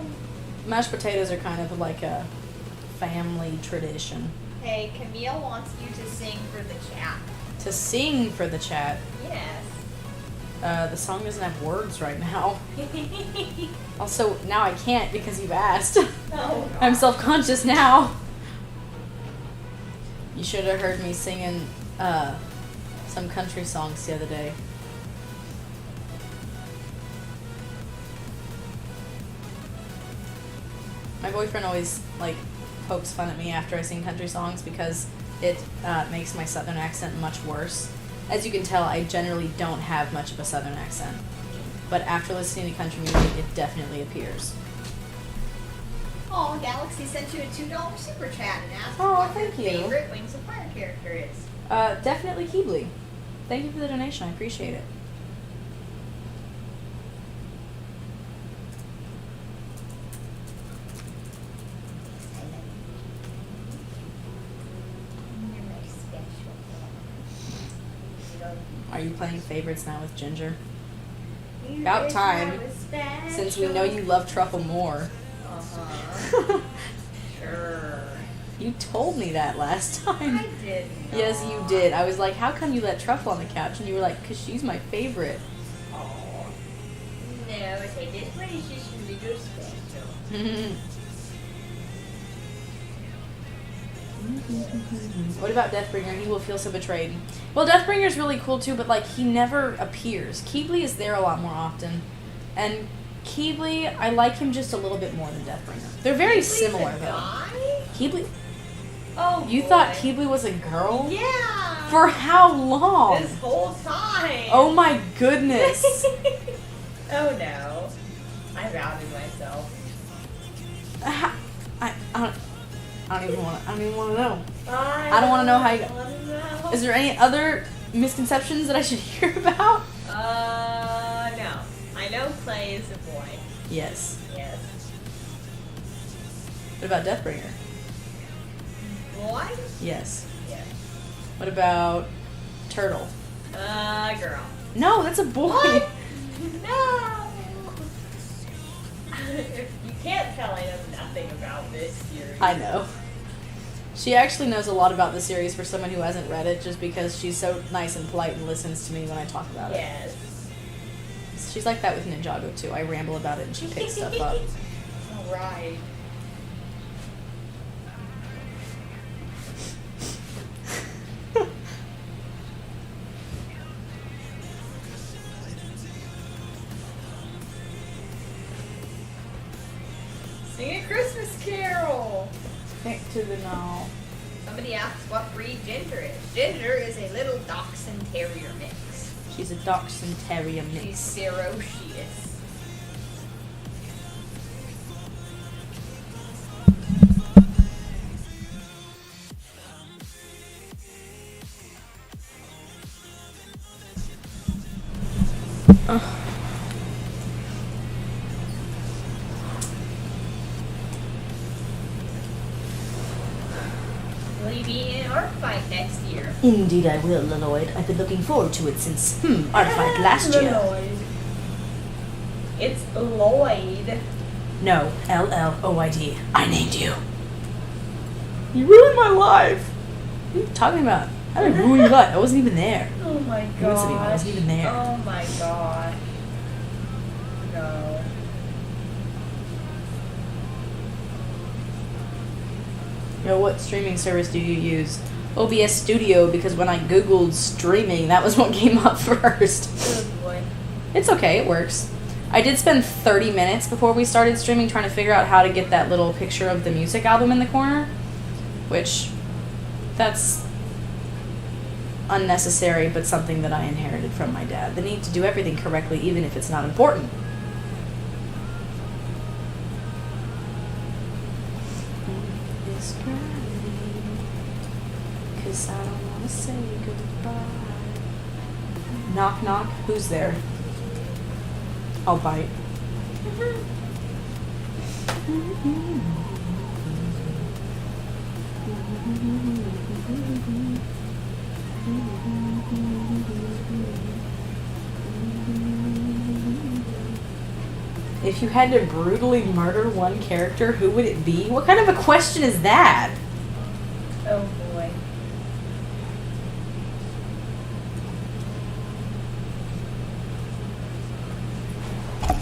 Mashed potatoes are kind of like a family tradition. Hey, Camille wants you to sing for the chat. To sing for the chat. Yes. The song doesn't have words right now. Also, now I can't because you've asked. Oh, I'm self-conscious now. You should have heard me singing some country songs the other day. My boyfriend always, like, pokes fun at me after I sing country songs because it makes my southern accent much worse. As you can tell, I generally don't have much of a southern accent. But after listening to country music, it definitely appears. Oh, Galaxy sent you a $2 super chat and asked Oh, what thank your you. favorite Wings of Fire character is. Definitely Keebly. Thank you for the donation. I appreciate it. You're my special. Are you playing favorites now with Ginger? You About is time, my special. Since we know you love truffle more. Uh-huh. Sure. You told me that last time. I did not. Yes, you did. I was like, how come you let Truffle on the couch? And you were like, because she's my favorite. Oh. No, I say this one is just a little special. What about Deathbringer? He will feel so betrayed. Well, Deathbringer's really cool too, but like he never appears. Keebly is there a lot more often, and Keebly, I like him just a little bit more than Deathbringer. They're very similar though. Keebly. Oh, you thought Keebly was a girl? Yeah. For how long? This whole time. Oh my goodness. Oh no. I outed myself. I don't even want to know. I don't want to know how you got. Is there any other misconceptions that I should hear about? No. I know Clay is a boy. Yes. Yes. What about Deathbringer? Boy? Yes. Yes. What about Turtle? Girl. No, that's a boy. What? No. You can't tell I know nothing about this series. I know. She actually knows a lot about the series for someone who hasn't read it, just because she's so nice and polite and listens to me when I talk about it. Yes. She's like that with Ninjago too. I ramble about it and she picks stuff up. Alright. Sing a Christmas carol! Back to the now. Somebody asks what breed Ginger is. Ginger is a little dachshund terrier mix. She's a dachshund terrier She's mix. ferocious. Will you be in Art Fight next year? Indeed I will, Lloyd. I've been looking forward to it since, Art Fight last year. Lloyd. It's Lloyd. No, Lloyd. I named you. You ruined my life. What are you talking about? I didn't ruin your life. I wasn't even there. Oh my You listened to me, I wasn't even there. Oh my gosh. No. Yo, what streaming service do you use? OBS Studio, because when I googled streaming, that was what came up first. Good boy. It's okay, it works. I did spend 30 minutes before we started streaming trying to figure out how to get that little picture of the music album in the corner, which, that's unnecessary, but something that I inherited from my dad. The need to do everything correctly, even if it's not important. It's crying, 'cause I don't want to say goodbye. Knock, knock. Who's there? I'll bite. If you had to brutally murder one character, who would it be? What kind of a question is that? Oh boy.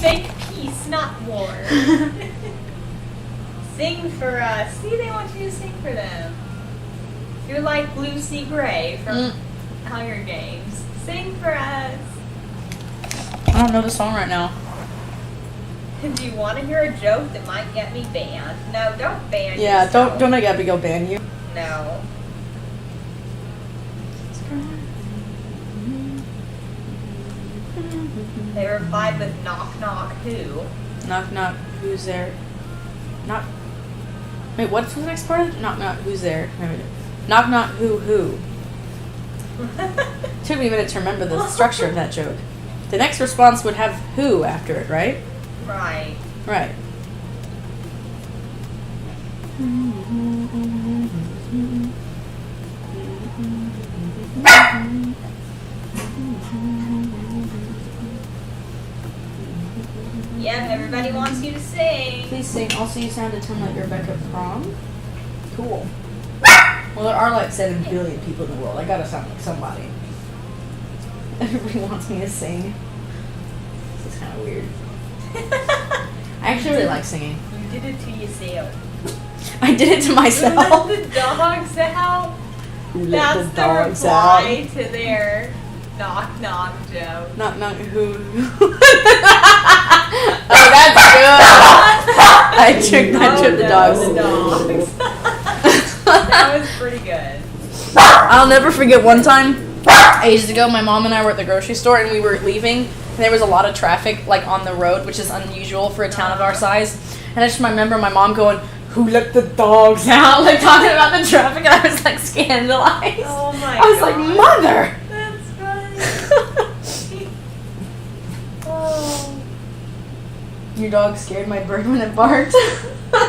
Make peace, not war. Sing for us. See, they want you to sing for them. You're like Lucy Gray from Hunger Games. Sing for us. I don't know the song right now. Do you want to hear a joke that might get me banned? No, don't ban Yeah, yourself. don't make Abigail ban you. No. They replied with knock knock who? Knock knock, who's there? Knock. Wait, what's the next part? Knock knock, who's there? Knock knock, who? Took me a minute to remember the structure of that joke. The next response would have who after it, right? Right. Right. Yep, everybody wants you to sing. Please sing. Also, you sound a ton like Rebecca Prom. Cool. Well, there are like 7 billion people in the world. I gotta sound like somebody. Everybody wants me to sing. This is kind of weird. I actually really like singing. You did it to yourself. I did it to myself. Let the dogs out. Let That's the the dogs reply out. to their knock knock joke. Not who. Oh, that's good. I tricked the dogs. The dogs. That was pretty good. I'll never forget one time, ages ago, my mom and I were at the grocery store and we were leaving, and there was a lot of traffic like on the road, which is unusual for a town of our size. And I just remember my mom going, "Who let the dogs out?" Like talking about the traffic, and I was like scandalized. Oh my I was God. like, "Mother." That's funny. Oh. Your dog scared my bird when it barked.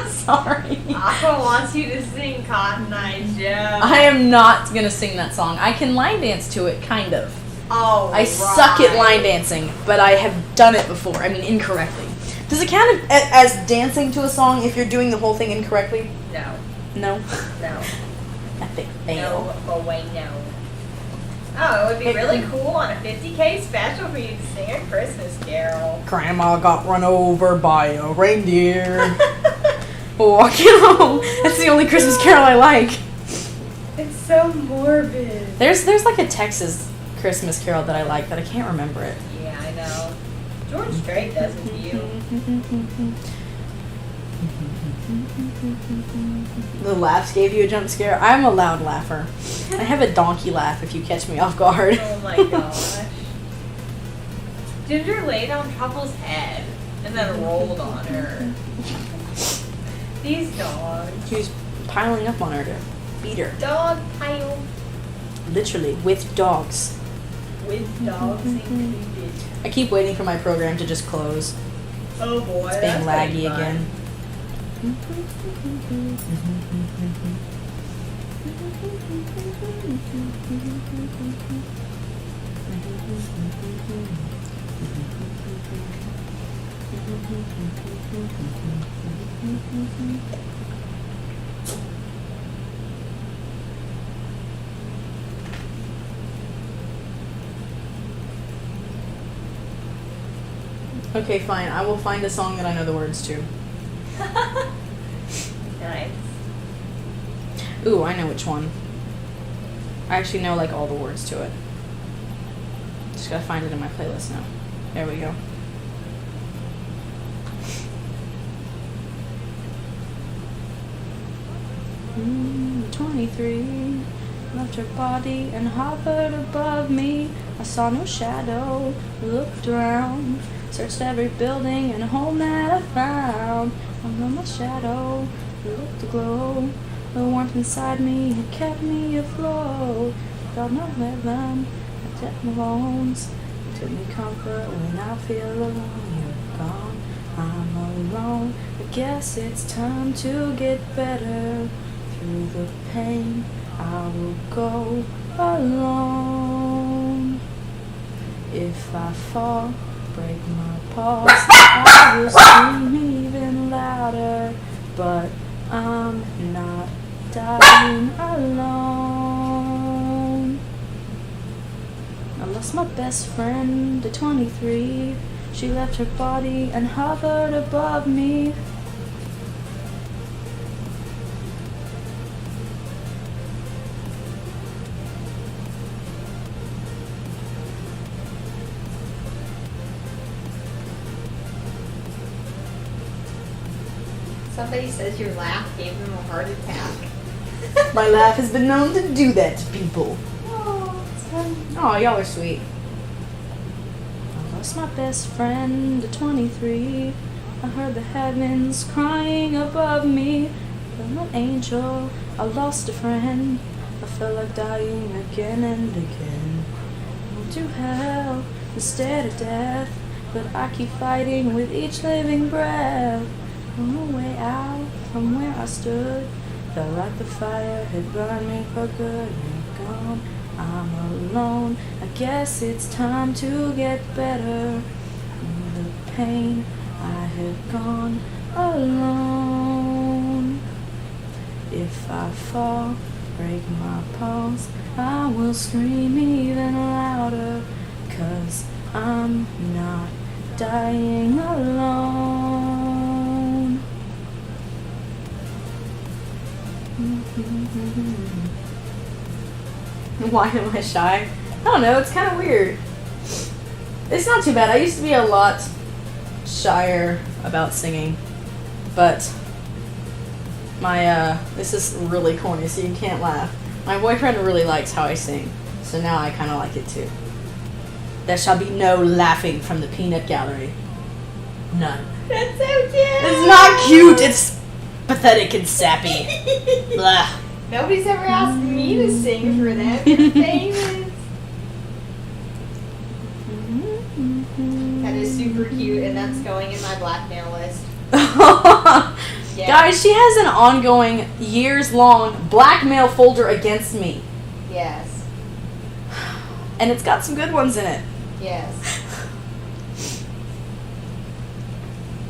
Sorry. Aqua wants you to sing Cotton Eye Joe. I am not gonna sing that song. I can line dance to it, kind of. Oh, I suck at line dancing, but I have done it before. I mean, incorrectly. Does it count as dancing to a song if you're doing the whole thing incorrectly? No. No. No. Epic fail. No, wait, no. Oh, it would be really cool on a 50K special for you to sing a Christmas carol. Grandma got run over by a reindeer. Walking home. That's the only Christmas carol I like. It's so morbid. There's like a Texas Christmas carol that I like that I can't remember it. Yeah, I know. George Strait does it to you. The laughs gave you a jump scare. I'm a loud laugher. I have a donkey laugh if you catch me off guard. Oh my gosh. Ginger laid on Truffle's head and then rolled on her. These dogs. She was piling up on her to beat her. Dog pile Literally, with dogs. with dogs included. I keep waiting for my program to just close. Oh boy, It's being that's gonna be laggy fun. again. Okay, fine. I will find a song that I know the words to. Nice. Ooh, I know which one. I actually know like all the words to it. Just gotta find it in my playlist now. There we go. Mm, 23 left her body and hovered above me. I saw no shadow, looked around, searched every building and home that I found. Under my shadow, looked aglow. The warmth inside me had kept me afloat. Felt no heaven, I kept my bones. It took me comfort when I feel alone. You're gone, I'm alone. I guess it's time to get better. Through the pain, I will go alone. If I fall, break my paws, I will scream even louder. But I'm not dying alone. I lost my best friend at 23. She left her body and hovered above me. Somebody says your laugh gave them a heart attack. My laugh has been known to do that to people. Oh, it's fun. Oh, y'all are sweet. I lost my best friend at 23. I heard the heavens crying above me. I'm an angel, I lost a friend. I felt like dying again and again. I went to hell instead of death, but I keep fighting with each living breath. On the way out from where I stood, felt like the fire had burned me for good. You're gone, I'm alone. I guess it's time to get better. In the pain, I have gone alone. If I fall, break my paws, I will scream even louder. 'Cause I'm not dying alone. Why am I shy? I don't know, it's kind of weird. It's not too bad. I used to be a lot shyer about singing, but my, this is really corny, so you can't laugh. My boyfriend really likes how I sing, so now I kind of like it too. There shall be no laughing from the peanut gallery. None. That's so cute. It's not cute, it's pathetic and sappy. Blah. Nobody's ever asked me to sing for them. You're famous. That is super cute, and that's going in my blackmail list. Yeah. Guys, she has an ongoing, years-long blackmail folder against me. Yes. And it's got some good ones in it. Yes.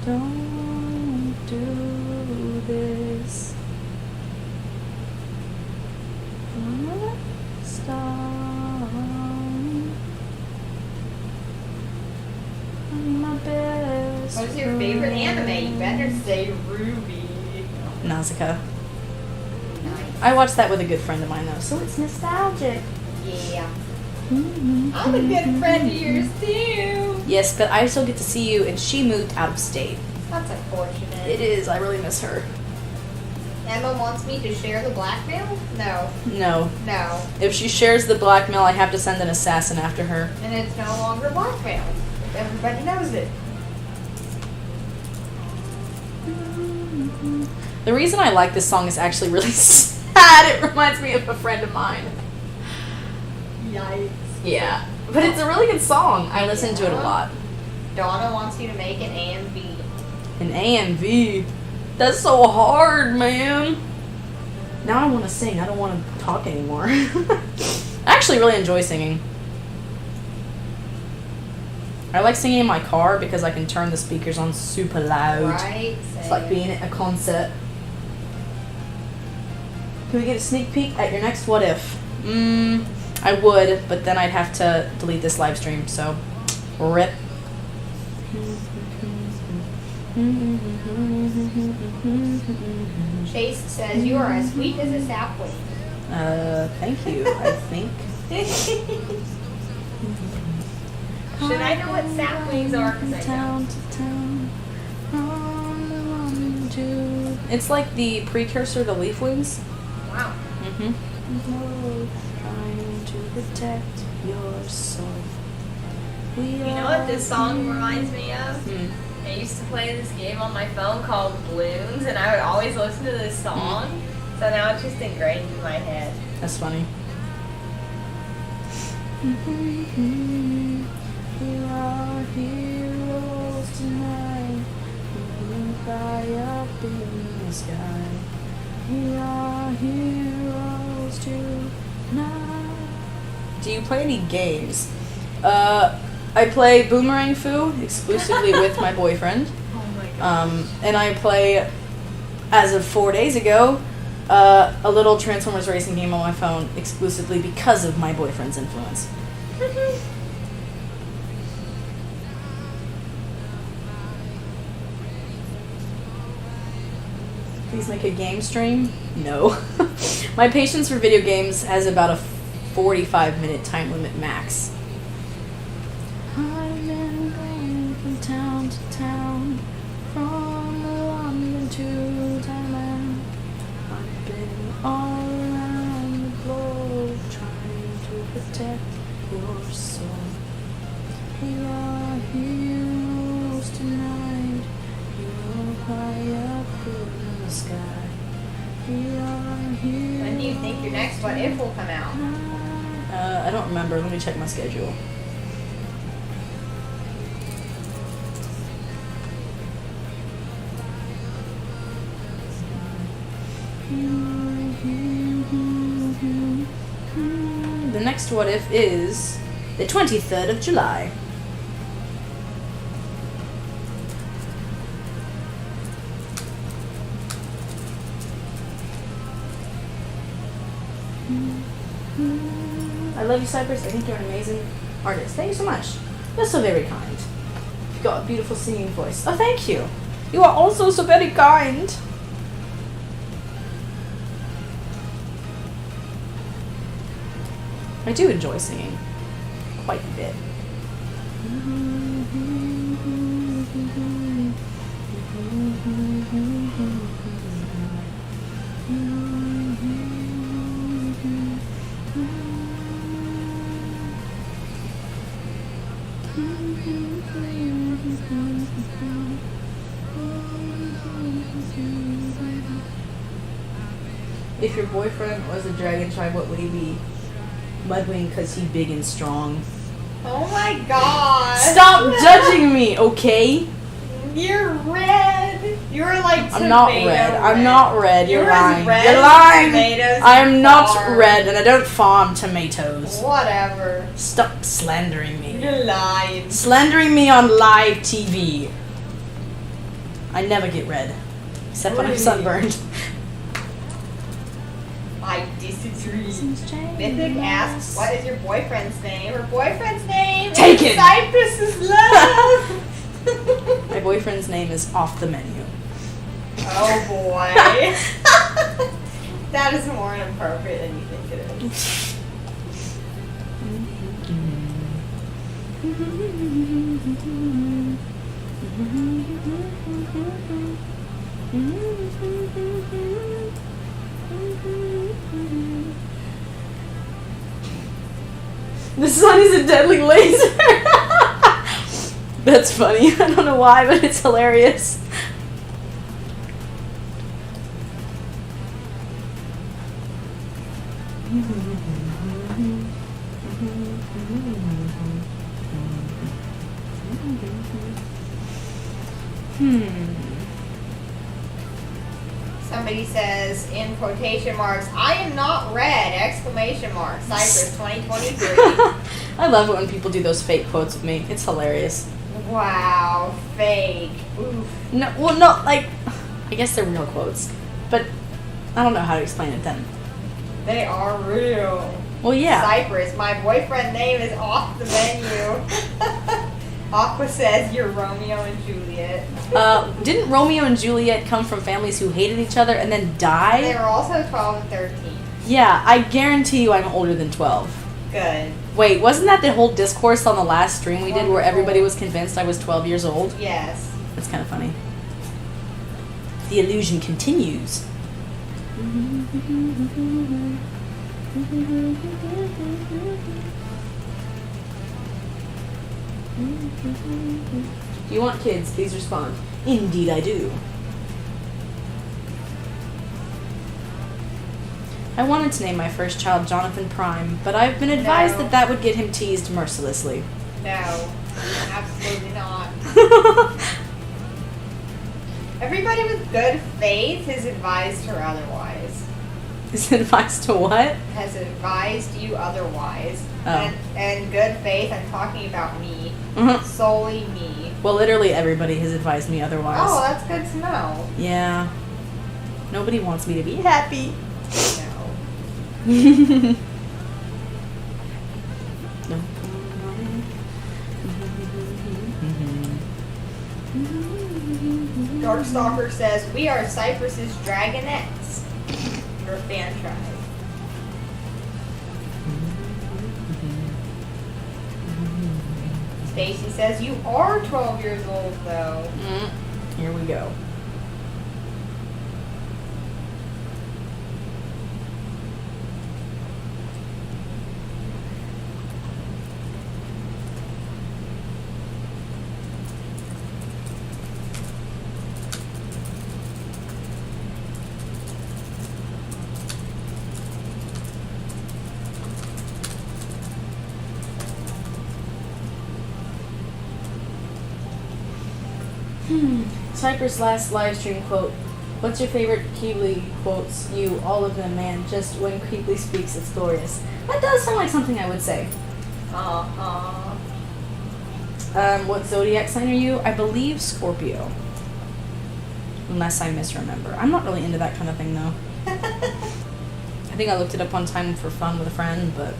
Don't do this. Stop. I'm my best. What's your favorite anime? You better say Ruby. Nausicaa. Nice. I watched that with a good friend of mine though, so it's nostalgic. Yeah. I'm a good friend of yours too. Yes, but I still get to see you, and she moved out of state. That's unfortunate. It is. I really miss her. Emma wants me to share the blackmail? No. No. No. If she shares the blackmail, I have to send an assassin after her. And it's no longer blackmail. Everybody knows it. The reason I like this song is actually really sad. It reminds me of a friend of mine. Yikes. Yeah. But it's a really good song. I listen to it a lot. Donna wants you to make an AMV. An AMV. That's so hard, man. Now I want to sing. I don't want to talk anymore. I actually really enjoy singing. I like singing in my car because I can turn the speakers on super loud. Right? It's like being at a concert. Can we get a sneak peek at your next What If? I would, but then I'd have to delete this live stream, so rip. Chase says you are as sweet as a sapling. Thank you, I think. Should I know what saplings are? Because I don't. It's like the precursor to leaf wings. Wow. Trying to protect your soul. You know what this song reminds me of? I used to play this game on my phone called Balloons, and I would always listen to this song. So now it's just ingrained in my head. That's funny. We are heroes tonight. We will fly up in the sky. We are heroes tonight. Do you play any games? I play Boomerang Foo exclusively with my boyfriend. Oh my god. And I play, as of 4 days ago, a little Transformers racing game on my phone exclusively because of my boyfriend's influence. Please make a game stream? No. My patience for video games has about a 45-minute time limit max. I've been going from town to town, from London to Thailand. I've been all around the globe trying to protect your soul. We are heroes tonight. You will fly up in the sky. We are heroes. When do you think your next What If will come out? I don't remember. Let me check my schedule. The next What If is the 23rd of July. I love you, Cyprus. I think you're an amazing artist. Thank you so much. You're so very kind. You've got a beautiful singing voice. Oh, thank you. You are also so very kind. I do enjoy singing quite a bit. If your boyfriend was a dragon tribe, what would he be? Mudwing, because he's big and strong. Oh my god. Stop judging me, okay? You're red. You're like I'm not red. I'm not red. You're lying. Red You're lying. Tomatoes I am not farm. red, and I don't farm tomatoes. Whatever. Stop slandering me. You're lying. Slandering me on live TV. I never get red, except when I'm sunburned. I disagree. Mythic asks, what is your boyfriend's name? Her boyfriend's name Take is it! Cyprus's love. My boyfriend's name is off the menu. Oh boy. That is more inappropriate than you think it is. The sun is a deadly laser. That's funny. I don't know why, but it's hilarious. Somebody says, in quotation marks, I am not red, exclamation mark, Cyprus 2023. I love it when people do those fake quotes with me. It's hilarious. Wow, fake. Oof. No, well, no, like, I guess they're real quotes, but I don't know how to explain it then. They are real. Well, yeah. Cyprus, my boyfriend name is off the menu. Aqua says you're Romeo and Juliet. Didn't Romeo and Juliet come from families who hated each other and then They died? were also 12 and 13. Yeah, I guarantee you I'm older than 12. Good. Wait, wasn't that the whole discourse on the last stream we did where everybody was convinced I was 12 years old? Yes. That's kind of funny. The illusion continues. Do you want kids? Please respond. Indeed I do. I wanted to name my first child Jonathan Prime, but I've been advised No. that would get him teased mercilessly. No. Absolutely not. Everybody with good faith has advised her otherwise. Is advice to what? Has advised you otherwise. Oh. And good faith, I'm talking about me. Mhm. Solely me. Well, literally everybody has advised me otherwise. Oh, that's good to know. Yeah. Nobody wants me to be happy. No. No. Darkstalker says, we are Cyprus's dragonettes. Her fan tribe. Stacy says, you are 12 years old though. Here we go. Cyprus' last live stream quote. What's your favorite Keebly quotes? You, all of them, man. Just when Keebly speaks, it's glorious. That does sound like something I would say. What zodiac sign are you? I believe Scorpio. Unless I misremember. I'm not really into that kind of thing, though. I think I looked it up one time for fun with a friend, but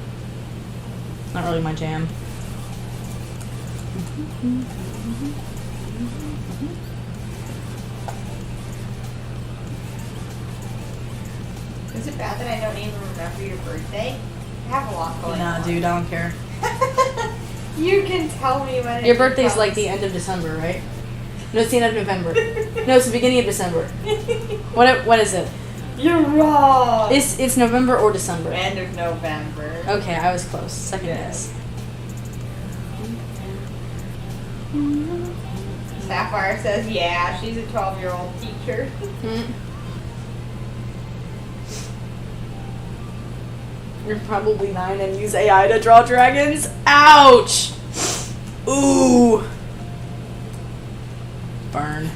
not really my jam. Is it bad that I don't even remember your birthday? I have a lot going on. Nah, dude, I don't care. You can tell me when Your birthday's like the end of December, right? No, it's the end of November. No, it's the beginning of December. What is it? You're wrong. It's November or December. End of November. Okay, I was close. Second guess. Sapphire says, yeah, she's a 12-year-old teacher. You're probably 9 and use AI to draw dragons. Ouch! Ooh. Burn.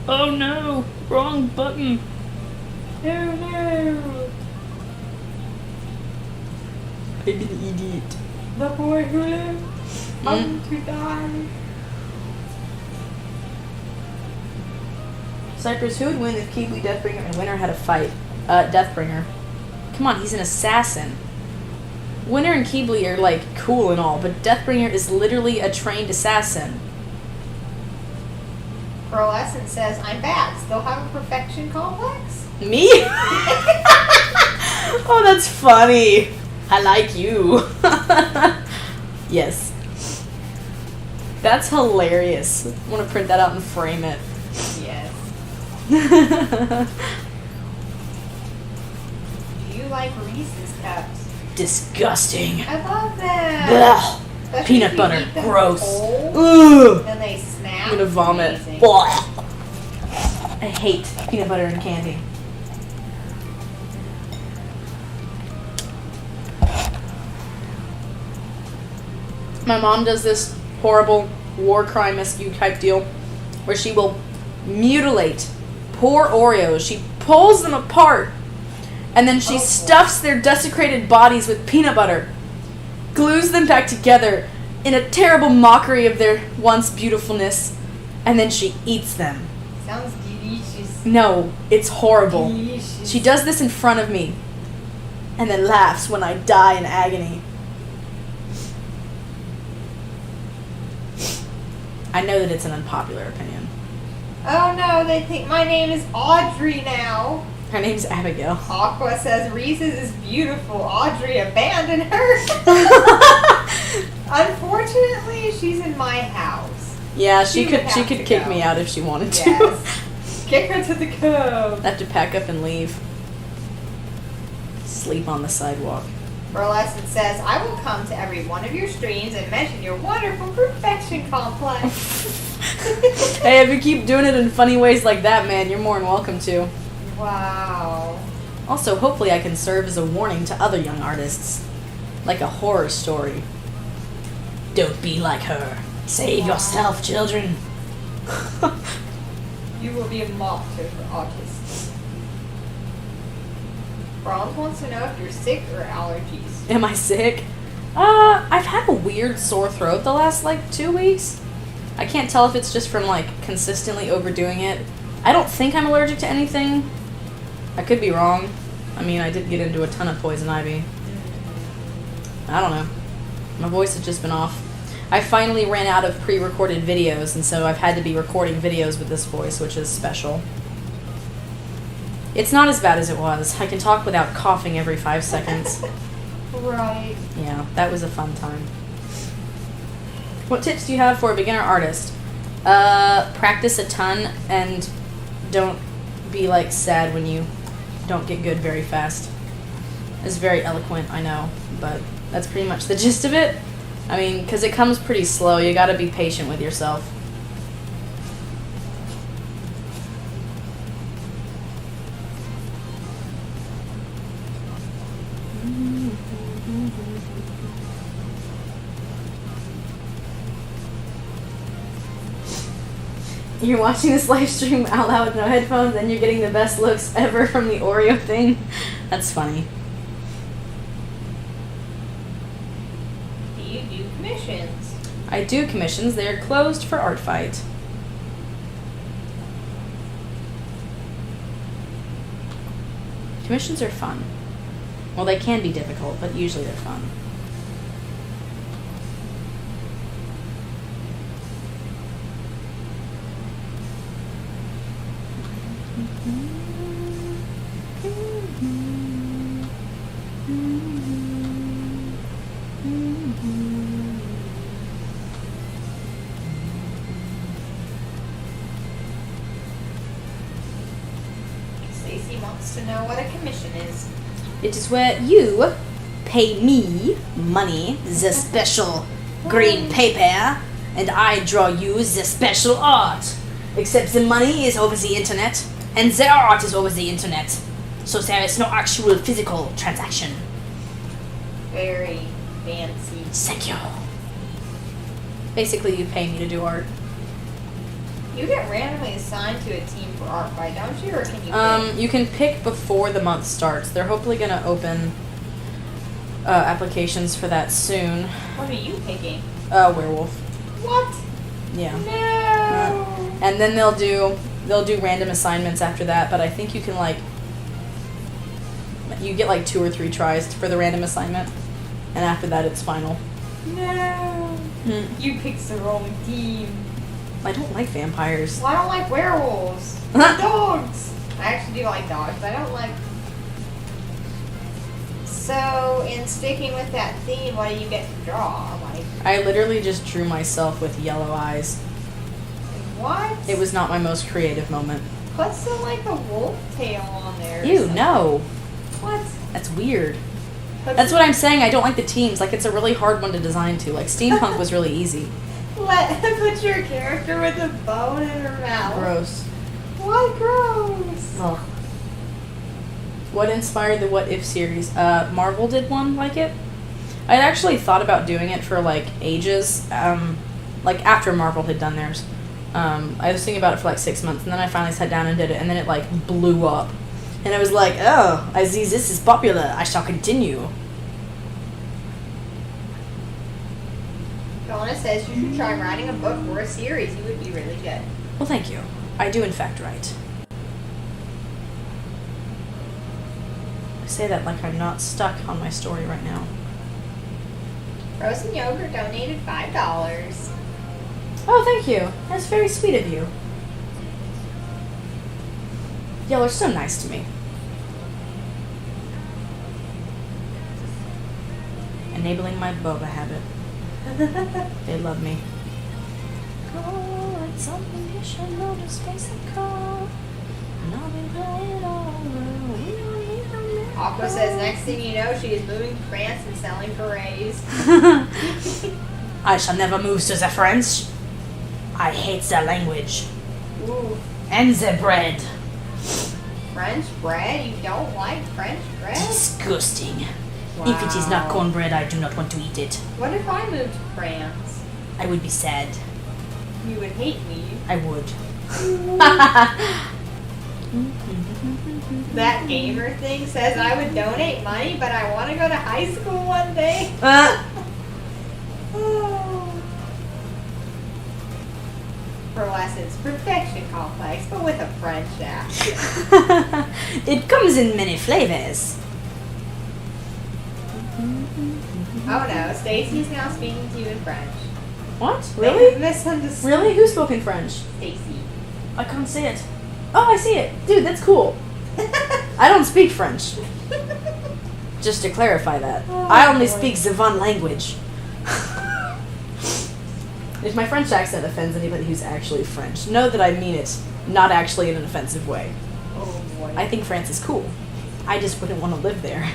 Oh no! Wrong button. Oh no! Maybe the idiot. The boy who lived to die. Cyprus, who would win if Keebly, Deathbringer, and Winter had a fight? Deathbringer. Come on, he's an assassin. Winter and Keebly are, like, cool and all, but Deathbringer is literally a trained assassin. Pearlescent says, I'm back. Still have a perfection complex? Me? Oh, that's funny. I like you. Yes. That's hilarious. I want to print that out and frame it. Yes. Do you like Reese's Cups? Disgusting. I love them. Blah. Especially Peanut if you butter. eat them Gross. cold, Ugh. then they snap. I'm gonna vomit. Amazing. Blah. I hate peanut butter and candy. My mom does this horrible war crime-esque type deal where she will mutilate poor Oreos. She pulls them apart and then she stuffs their desecrated bodies with peanut butter, glues them back together in a terrible mockery of their once beautifulness, and then she eats them. Sounds delicious. No, it's horrible. Delicious. She does this in front of me and then laughs when I die in agony. I know that it's an unpopular opinion. Oh no, they think my name is Audrey now. Her name's Abigail. Aqua says Reese's is beautiful. Audrey abandoned her. Unfortunately, she's in my house. Yeah, She she would could have to kick go. me out if she wanted to. Yes. Kick her to the curb. I have to pack up and leave. Sleep on the sidewalk. Burlescent says, I will come to every one of your streams and mention your wonderful perfection complex. Hey, if you keep doing it in funny ways like that, man, you're more than welcome to. Wow. Also, hopefully I can serve as a warning to other young artists. Like a horror story. Don't be like her. Save yourself, children. You will be a martyr for artists. Bronze wants to know if you're sick or allergies. Am I sick? I've had a weird sore throat the last, 2 weeks. I can't tell if it's just from, consistently overdoing it. I don't think I'm allergic to anything. I could be wrong. I mean, I did get into a ton of poison ivy. I don't know. My voice has just been off. I finally ran out of pre-recorded videos, and so I've had to be recording videos with this voice, which is special. It's not as bad as it was. I can talk without coughing every 5 seconds. Right. Yeah, that was a fun time. What tips do you have for a beginner artist? Practice a ton and don't be sad when you don't get good very fast. It's very eloquent, I know, but that's pretty much the gist of it. I mean, because it comes pretty slow. You gotta be patient with yourself. You're watching this live stream out loud with no headphones and you're getting the best looks ever from the Oreo thing. That's funny. Do you do commissions? I do commissions. They are closed for Art Fight. Commissions are fun. Well, they can be difficult, but usually they're fun. Stacy wants to know what a commission is. It is where you pay me money, the special green paper, and I draw you the special art. Except the money is over the internet, and the art is over the internet. So there is no actual physical transaction. Very fancy. Secure. Basically, you pay me to do art. You get randomly assigned to a team for art, right? Don't you, or can you? Pick? You can pick before the month starts. They're hopefully going to open applications for that soon. What are you picking? Werewolf. What? Yeah. No. And then they'll do random assignments after that, but I think you can you get like 2 or 3 tries for the random assignment, and after that it's final. No. You picked the wrong team. I don't like vampires. Well, I don't like werewolves. Dogs. I actually do like dogs, but I don't like. So, in sticking with that theme, what do you get to draw? Like, I literally just drew myself with yellow eyes. what? It was not my most creative moment. Put some like a wolf tail on there. or Ew, something. no. What? That's weird. Put That's some- what I'm saying. I don't like the teams. Like, it's a really hard one to design to. Like, steampunk was really easy. Put your character with a bone in her mouth. Gross. What gross? Ugh. What inspired the What If series? Marvel did one like it. I'd actually thought about doing it for like ages, like after Marvel had done theirs. I was thinking about it for like 6 months, and then I finally sat down and did it, and then it like blew up. And I was like, oh, I see this is popular. I shall continue. Donna says you should try writing a book or a series. You would be really good. Well, thank you. I do in fact write. I say that like I'm not stuck on my story right now. Frozen Yogurt donated $5. Oh, thank you. That's very sweet of you. Y'all are so nice to me. Enabling my boba habit. They love me. Oh, it's something you should know, just face the call. And I'll be glad over. We don't need no miracle. Aqua says next thing you know, she is moving to France and selling berets. I shall never move to the French. I hate the language. Ooh, And the bread. French bread? You don't like French bread? Disgusting. If it is not Wow. cornbread, I do not want to eat it. What if I moved to France? I would be sad. You would hate me. I would. That gamer thing says I would donate money, but I want to go to high school one day. Oh. For lessons, perfection complex, but with a French accent. It comes in many flavors. Oh no, Stacy's now speaking to you in French. What? They Really? have misunderstood. Really? Who spoke in French? Stacy. I can't see it. Oh, I see it. Dude, that's cool. I don't speak French. Just to clarify that. I only boy. speak the one language. If my French accent offends anybody who's actually French, know that I mean it, not actually in an offensive way. Oh boy. I think France is cool. I just wouldn't want to live there.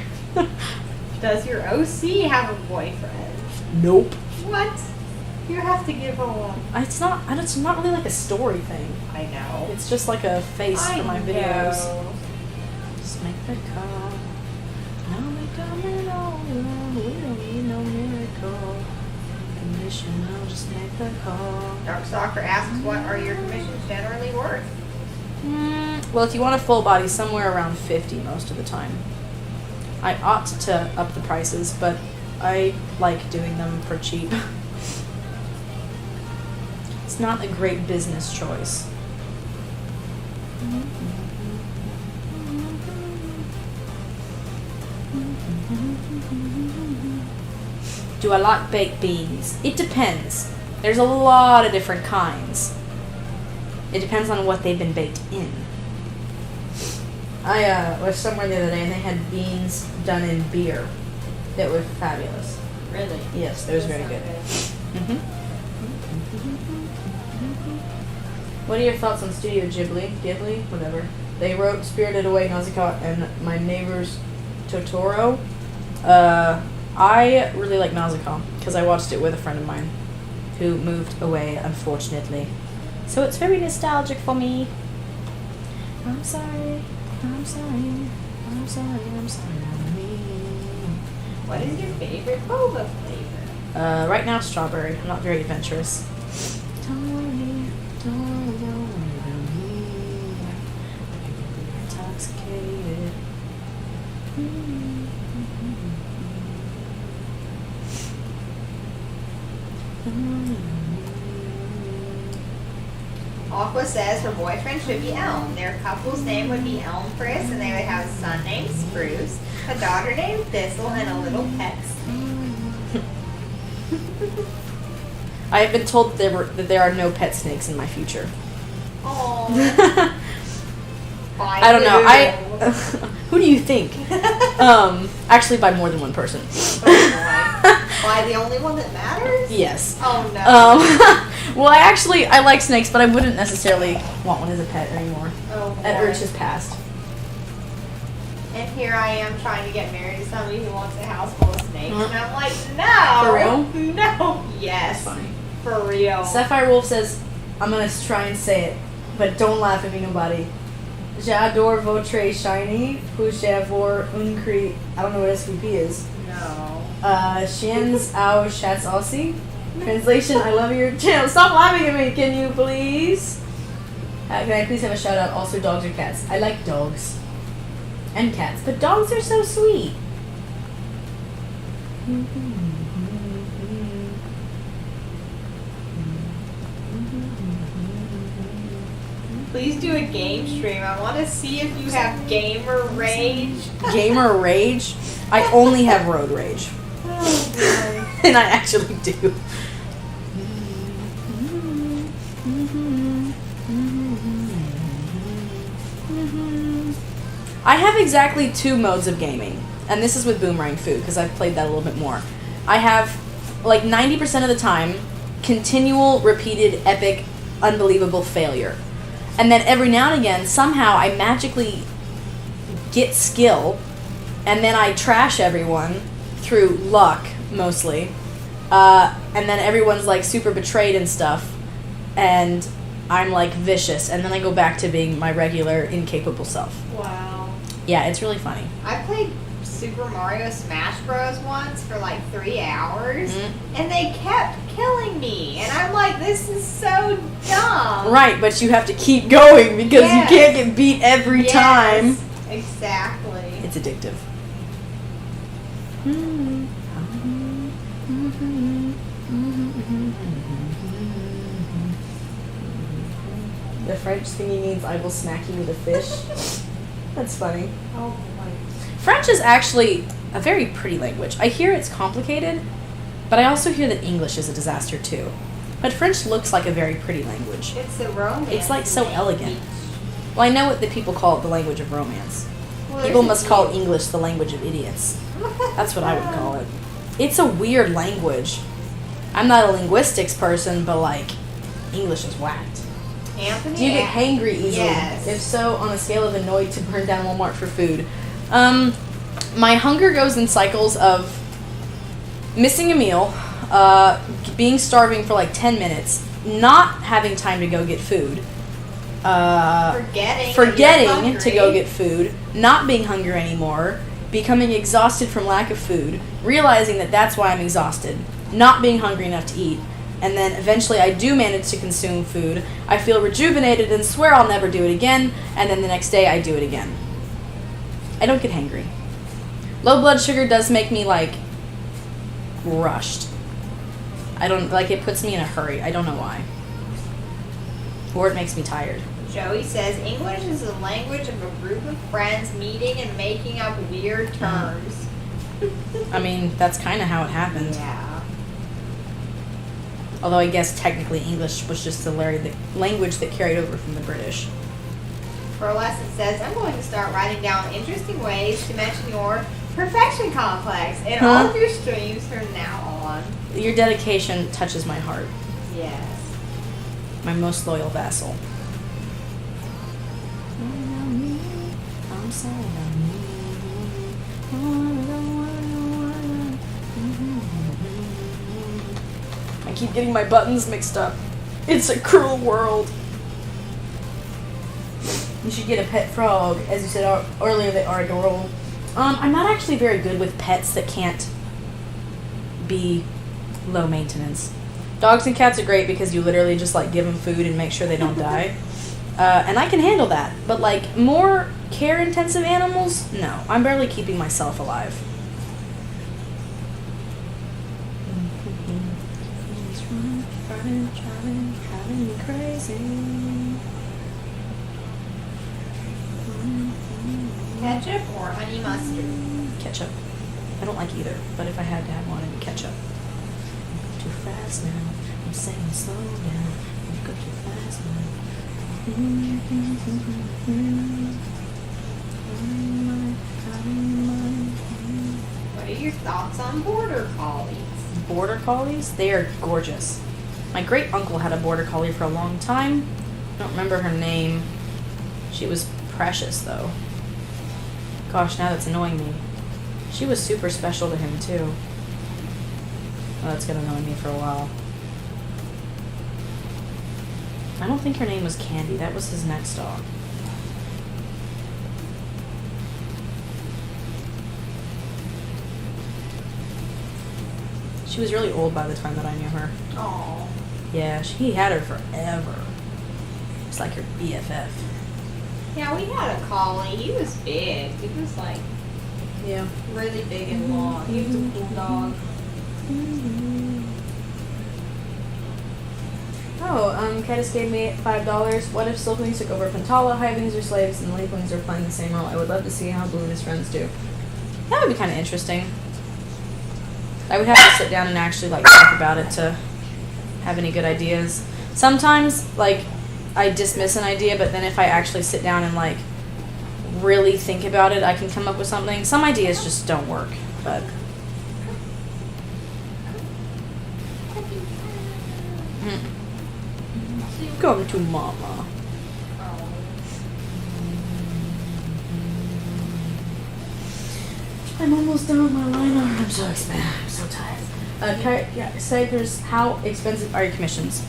Does your OC have a boyfriend? Nope. What? You have to give a one. It's not really like a story thing. I know. It's just like a face for my videos. know. Just make the call. Now we coming over. We don't need no miracle. Commission, I'll just make the call. Darkstalker asks, what are your commissions generally worth? Well, if you want a full body, somewhere around 50 most of the time. I ought to up the prices, but I like doing them for cheap. It's not a great business choice. Do I like baked beans? It depends. There's a lot of different kinds. It depends on what they've been baked in. I was somewhere the other day and they had beans done in beer that were fabulous. Really? Yes, they was very good. Mm-hmm. What are your thoughts on Studio Ghibli, whatever. They wrote Spirited Away, Nausicaa, and My Neighbor's Totoro. I really like Nausicaa because I watched it with a friend of mine who moved away, unfortunately. So it's very nostalgic for me. I'm sorry. What is your favorite boba flavor? Right now, strawberry. I'm not very adventurous. Don't worry about me. Intoxicated. Aqua says her boyfriend should be Elm. Their couple's name would be Elm Chris, and they would have a son named Spruce, a daughter named Thistle, and a little pet snake. I have been told that there are no pet snakes in my future. Aww. I don't know. Who do you think? Actually, by more than one person. Why, the only one that matters? Yes. Oh no. Well, I like snakes, but I wouldn't necessarily want one as a pet anymore. Oh, That boy. urge has passed. And here I am trying to get married to somebody who wants a house full of snakes, Huh? and I'm like, no. For real? No. Yes. That's funny. For real. Sapphire Wolf says, I'm gonna try and say it, but don't laugh at me, nobody. J'adore votre shiny, pour un cri. I don't know what SVP is. No. Chiens au chats aussi. Translation, I love your channel. Stop laughing at me, can you please? Can I please have a shout out? Also, dogs or cats? I like dogs. And cats. But dogs are so sweet. Please do a game stream. I want to see if you have gamer rage. Gamer rage? I only have road rage. Oh, And I actually do. I have exactly 2 modes of gaming. And this is with Boomerang Food, because I've played that a little bit more. I have, like 90% of the time, continual, repeated, epic, unbelievable failure. And then every now and again, somehow I magically get skill, and then I trash everyone through luck, mostly. And then everyone's like super betrayed and stuff, and I'm like vicious, and then I go back to being my regular, incapable self. wow. Yeah, it's really funny. I played Super Mario Smash Bros. Once for like 3 hours, Mm-hmm. and they kept killing me. And I'm like, this is so dumb. Right, but you have to keep going because Yes. you can't get beat every time. Yes, exactly. It's addictive. The French thingy means I will smack you with a fish. That's funny. Oh boy. French is actually a very pretty language. I hear it's complicated, but I also hear that English is a disaster too. But French looks like a very pretty language. It's a romance. It's like so elegant. Well, I know what the people call it the language of romance. Well, People there's must a call few. English the language of idiots. That's what I would call it. It's a weird language. I'm not a linguistics person, but like, English is whacked. Anthony. Do you get hangry easily? Yes. If so, on a scale of annoyed to burn down Walmart for food. My hunger goes in cycles of missing a meal, being starving for like 10 minutes, not having time to go get food, forgetting to go get food, not being hungry anymore, becoming exhausted from lack of food, realizing that that's why I'm exhausted, not being hungry enough to eat, and then eventually I do manage to consume food. I feel rejuvenated and swear I'll never do it again, and then the next day I do it again. I don't get hangry. Low blood sugar does make me, like, rushed. I don't, like, it puts me in a hurry. I don't know why. Or it makes me tired. Joey says English is the language of a group of friends meeting and making up weird terms. I mean, that's kind of how it happened. Yeah. Although I guess technically English was just the language that carried over from the British. Burlesque says, I'm going to start writing down interesting ways to mention your perfection complex in all of your streams from now on. Your dedication touches my heart. Yes. My most loyal vassal. I'm sorry. I keep getting my buttons mixed up. It's a cruel world. You should get a pet frog. As you said earlier, they are adorable. I'm not actually very good with pets that can't be low maintenance. Dogs and cats are great because you literally just like give them food and make sure they don't die. And I can handle that. But like more care intensive animals, no. I'm barely keeping myself alive. Driving me crazy. Ketchup or honey mustard? Ketchup. I don't like either, but if I had to have one, it'd be ketchup. Too fast now. I'm saying slow down. You go too fast now. What are your thoughts on border collies? Border collies? They are gorgeous. My great uncle had a border collie for a long time. I don't remember her name. She was precious though. Gosh, now that's annoying me. She was super special to him too. Well, that's gonna annoy me for a while. I don't think her name was Candy. That was his next dog. She was really old by the time that I knew her. Aww. Yeah, he had her forever. It's like her BFF. Yeah, we had a collie. He was big. He was like really big and long. He was a cool dog. Oh, Cadis gave me $5. What if Silkwings took over Pantala, Hivings are slaves, and Leafwings are playing the same role? I would love to see how Blue and his friends do. That would be kind of interesting. I would have to sit down and actually like talk about it to have any good ideas. Sometimes, like, I dismiss an idea, but then if I actually sit down and like really think about it, I can come up with something. Some ideas just don't work, but come to mama. I'm almost done with my line art. I'm so expensive. I'm so tired. Cyprus, how expensive are your commissions?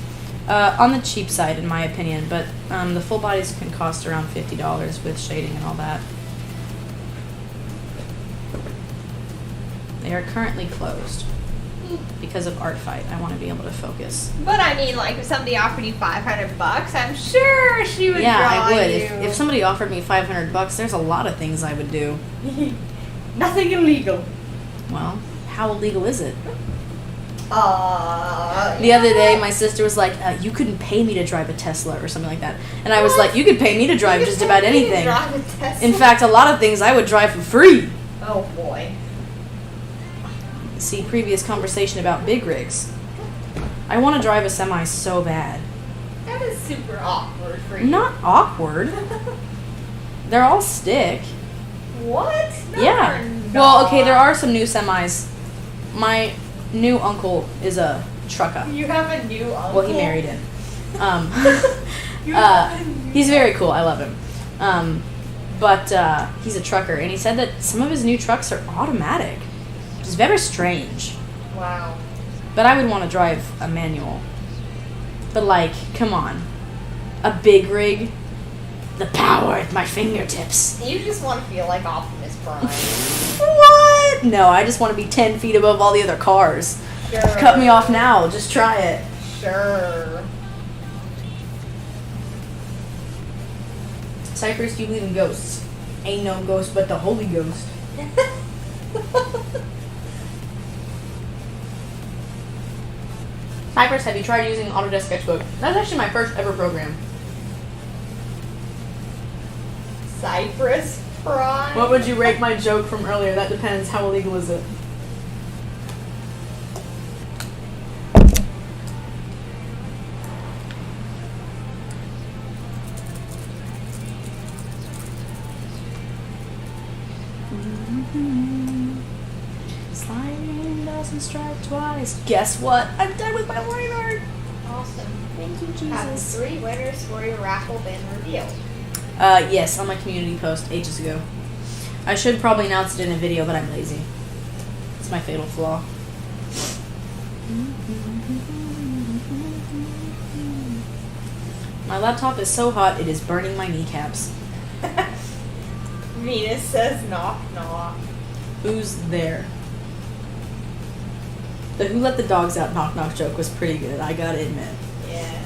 On the cheap side, in my opinion, but the full bodies can cost around $50 with shading and all that. They are currently closed because of Art Fight. I want to be able to focus. But I mean, like, if somebody offered you $500, I'm sure she would draw I would. you. If somebody offered me $500, there's a lot of things I would do. Nothing illegal. Well, how illegal is it? The Yeah. other day, my sister was like, you couldn't pay me to drive a Tesla or something like that. And I was like, you could pay me to drive just about anything. In fact, a lot of things I would drive for free. Oh boy. See, previous conversation about big rigs. I want to drive a semi so bad. That is super awkward for you. Not awkward. They're all stick. What? No, Yeah. they're Well, okay, not. there are some new semis. My new uncle is a trucker. You have a new uncle? Well, he married in. You have a new He's very cool. I love him. But he's a trucker, and he said that some of his new trucks are automatic, which is very strange. Wow. But I would want to drive a manual. But like, come on, a big rig, the power at my fingertips. You just want to feel like Optimus Prime. What? No, I just want to be 10 feet above all the other cars. Sure. Cut me off now. Just try it. Sure. Cyprus, do you believe in ghosts? Ain't no ghost but the Holy Ghost. Cyprus, have you tried using Autodesk Sketchbook? That's actually my first ever program. Cyprus Prime. What would you rate my joke from earlier? That depends. How illegal is it? Sliding doesn't strike twice. Guess what? I'm done with my line art. Awesome. Thank you, Have Jesus. 3 winners for your raffle been revealed. Yes, on my community post ages ago. I should probably announce it in a video, but I'm lazy. It's my fatal flaw. My laptop is so hot, it is burning my kneecaps. Venus says knock knock. Who's there? The who let the dogs out knock knock joke was pretty good, I gotta admit. Yeah.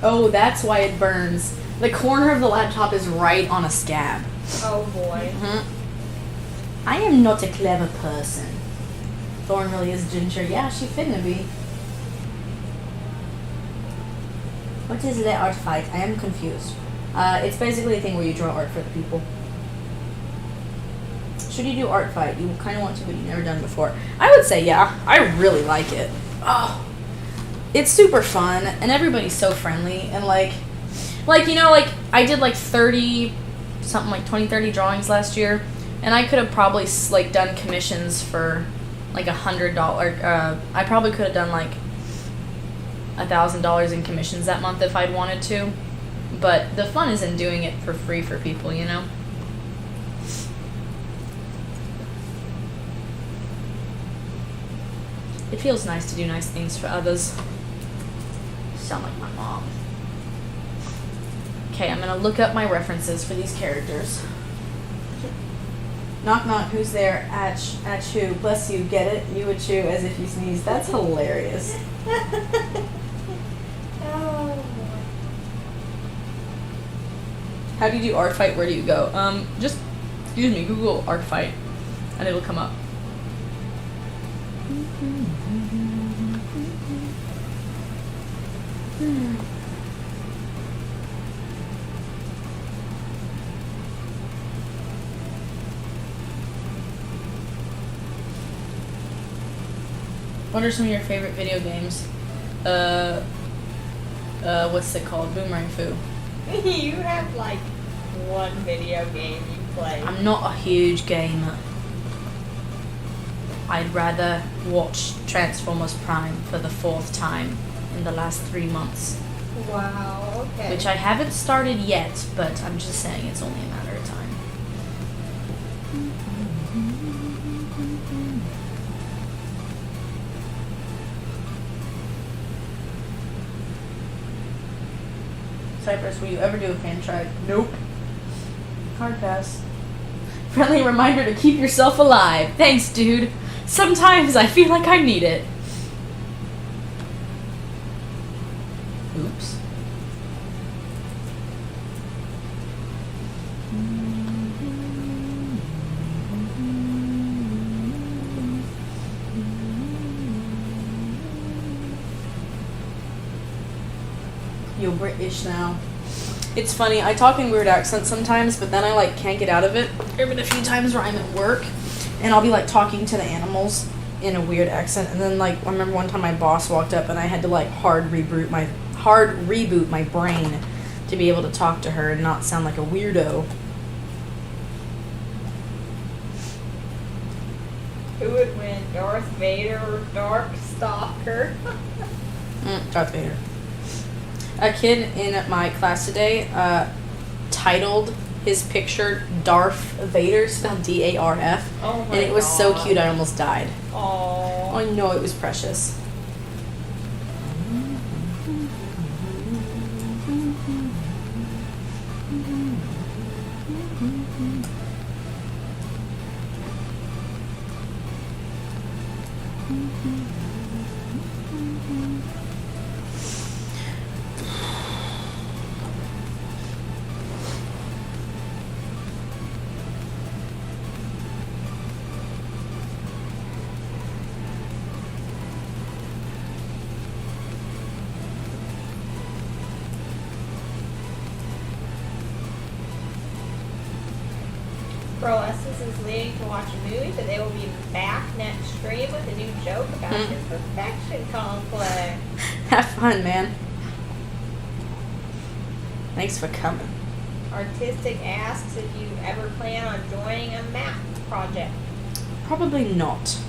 Oh, that's why it burns. The corner of the laptop is right on a scab. Oh boy. I am not a clever person. Thorn really is ginger. Yeah, she finna be. What is the art fight? I am confused. It's basically a thing where you draw art for the people. Should you do art fight? You kind of want to, but you've never done before. I would say yeah. I really like it. Oh, it's super fun, and everybody's so friendly, and like you know, like I did like 30, something like 20, 30 drawings last year, and I could have probably like done commissions for like $100. I probably could have done like $1,000 in commissions that month if I'd wanted to, but the fun is in doing it for free for people, you know. It feels nice to do nice things for others. Sound like my mom. Okay, I'm gonna look up my references for these characters. Knock knock, who's there? Achoo, bless you, get it? You would chew as if you sneezed. That's hilarious. Oh. How do you do art fight? Where do you go? Just, excuse me, Google art fight, and it'll come up. What are some of your favorite video games? What's it called? Boomerang Foo. You have like one video game you play. I'm not a huge gamer. I'd rather watch Transformers Prime for the 4th time in the last 3 months. Wow, okay. Which I haven't started yet, but I'm just saying it's only a matter of time. Cyprus, will you ever do a fan tribe? Nope. Hard pass. Friendly reminder to keep yourself alive. Thanks, dude. Sometimes I feel like I need it. Oops. You're British now. It's funny, I talk in weird accents sometimes, but then I like can't get out of it. There have been a few times where I'm at work and I'll be like talking to the animals in a weird accent, and then like I remember one time my boss walked up and I had to like hard reboot my brain to be able to talk to her and not sound like a weirdo. Who would win, Darth Vader or Darkstalker? Darth Vader. A kid in my class today titled his picture Darth Vader, spelled D-A-R-F, Oh my and it was so God. cute I almost died. Aww. I know, it was precious. for lessons is leading to watch a movie, but they will be back next stream with a new joke about his perfection complex. Have fun, man. Thanks for coming. Artistic asks if you ever plan on joining a math project. Probably not.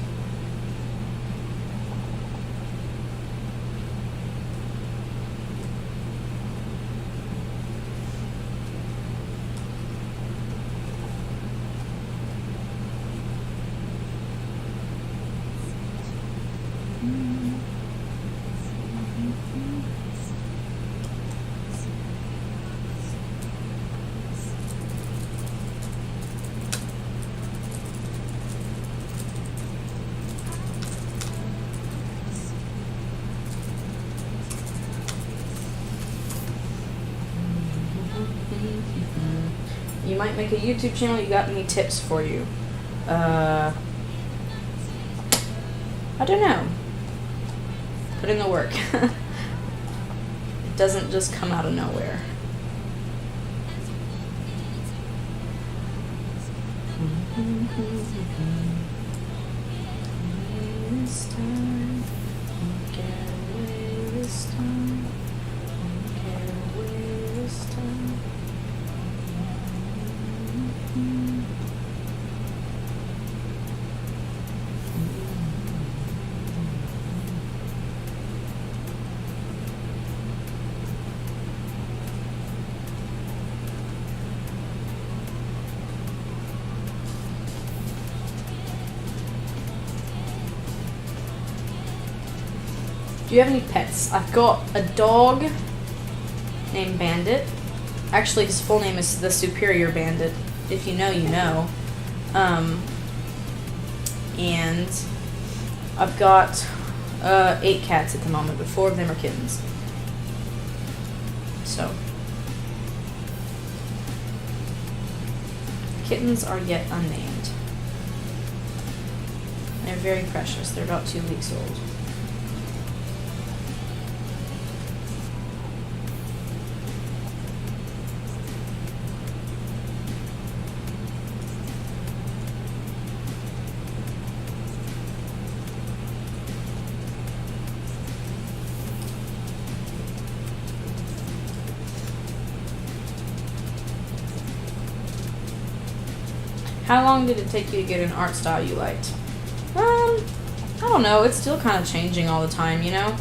You might make a YouTube channel. You got any tips for you? I don't know. Put in the work. It doesn't just come out of nowhere. This time, won't get away this time. Won't get away this time. Do you have any pets? I've got a dog named Bandit. Actually, his full name is the Superior Bandit. If you know, you know. And I've got 8 cats at the moment, but 4 of them are kittens. So. Kittens are yet unnamed. They're very precious. They're about 2 weeks old. How long did it take you to get an art style you liked? I don't know. It's still kind of changing all the time, you know?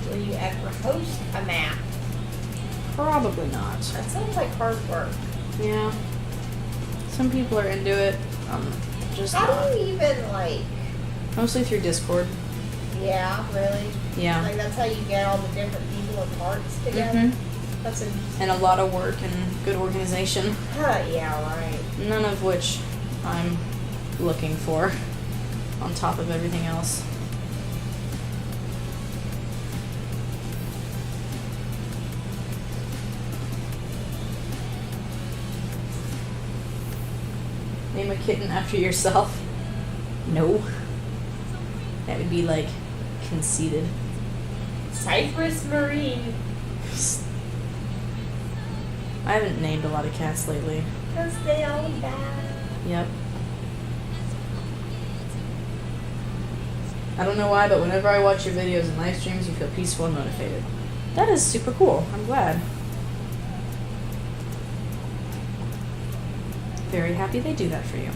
Will you ever host a math? Probably not. That sounds like hard work. Yeah. Some people are into it. Just How not. do you even, like... Mostly through Discord. Yeah, really? Yeah. Like, that's how you get all the different people and parts together? Mm-hmm. That's interesting. And a lot of work and good organization. Yeah, right. None of which I'm looking for on top of everything else. Name a kitten after yourself? No. That would be like conceited. Cyprus Marine. I haven't named a lot of cats lately. Because they all die. Yep. I don't know why, but whenever I watch your videos and live streams, you feel peaceful and motivated. That is super cool. I'm glad. Very happy they do that for you.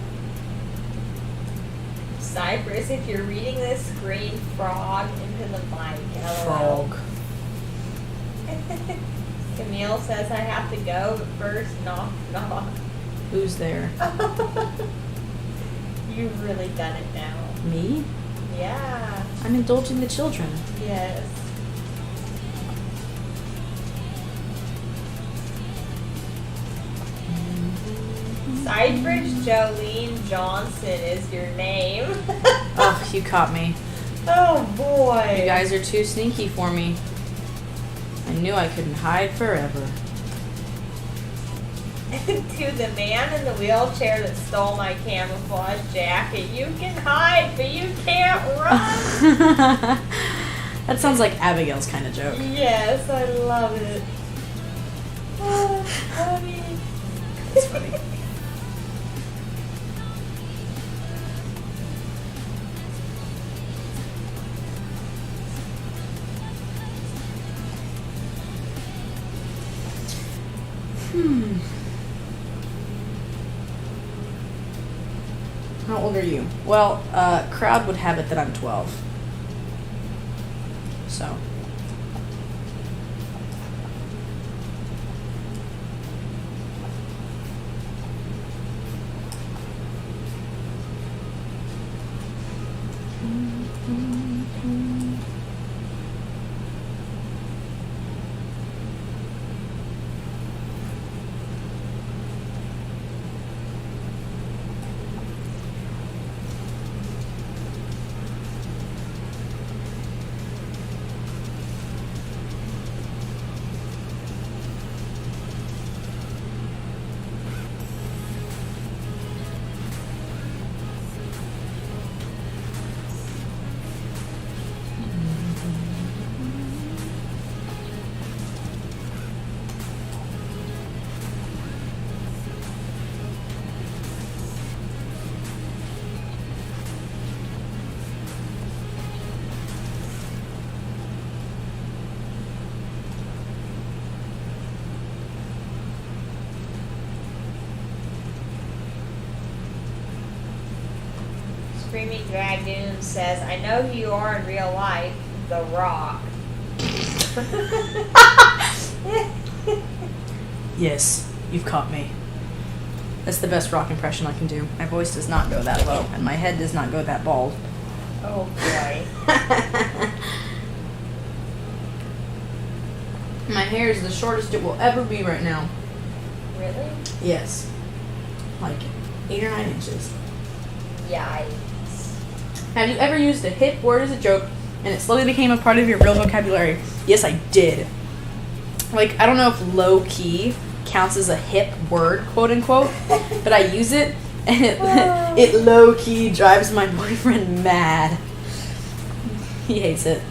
Cyprus, if you're reading this, scream frog into the mic. LOL. Frog. Camille says I have to go, but first, knock, knock. Who's there? You've really done it now. Me? Yeah. I'm indulging the children. Yes. Sidebridge Jolene Johnson is your name. Oh, you caught me. Oh boy. You guys are too sneaky for me. I knew I couldn't hide forever. To the man in the wheelchair that stole my camouflage jacket, you can hide, but you can't run. That sounds like Abigail's kind of joke. Yes, I love it. Oh, funny. That's funny. How old are you? Well, crowd would have it that I'm 12. So. Screaming Dragoon says, I know who you are in real life, The Rock. Yes, you've caught me. That's the best rock impression I can do. My voice does not go that low, and my head does not go that bald. Oh boy. My hair is the shortest it will ever be right now. Really? Yes. Like 8 or 9 inches. Yikes. Have you ever used a hip word as a joke and it slowly became a part of your real vocabulary? Yes, I did. Like, I don't know if low key counts as a hip word, quote unquote, but I use it and it low key drives my boyfriend mad. He hates it.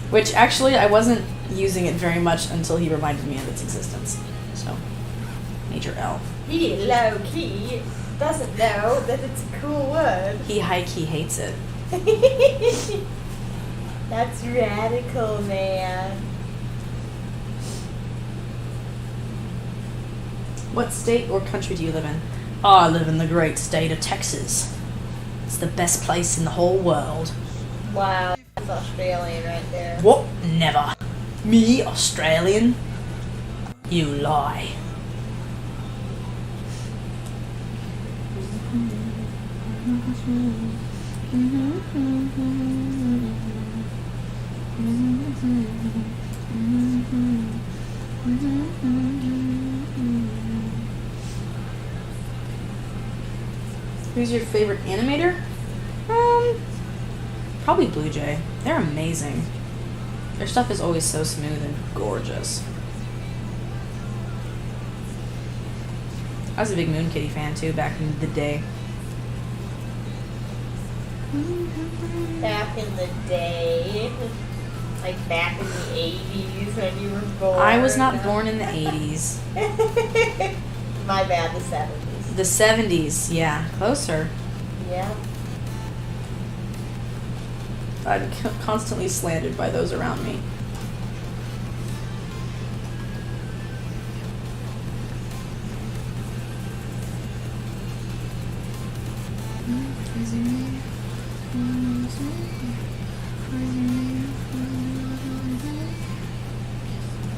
Which actually I wasn't using it very much until he reminded me of its existence. So, major L. He low key doesn't know that it's a cool word. He high key hates it. That's radical, man. What state or country do you live in? Oh, I live in the great state of Texas. It's the best place in the whole world. Wow, that's Australian right there. What? Never. Me, Australian? You lie. Who's your favorite animator? Probably Blue Jay. They're amazing. Their stuff is always so smooth and gorgeous. I was a big Moon Kitty fan too back in the day. Back in the day. Like back in the 80s when you were born. I was not born in the 80s. My bad, the 70s. The 70s, yeah. Closer. Yeah. I'm constantly slandered by those around me.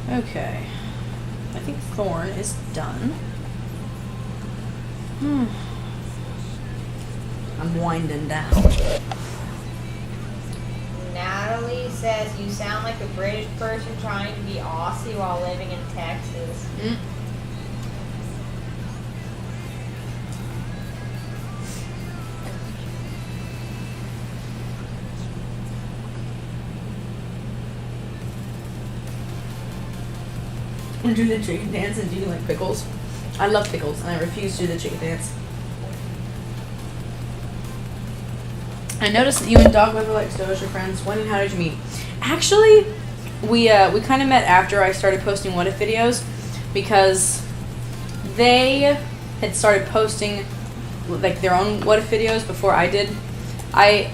Okay. I think Thorn is done. I'm winding down. Natalie says you sound like a British person trying to be Aussie while living in Texas. to do the chicken dance and do you like pickles? I love pickles and I refuse to do the chicken dance. I noticed that you and Dog Liver like Stoish are friends. When and how did you meet? Actually, we kind of met after I started posting What If videos because they had started posting like their own What If videos before I did. I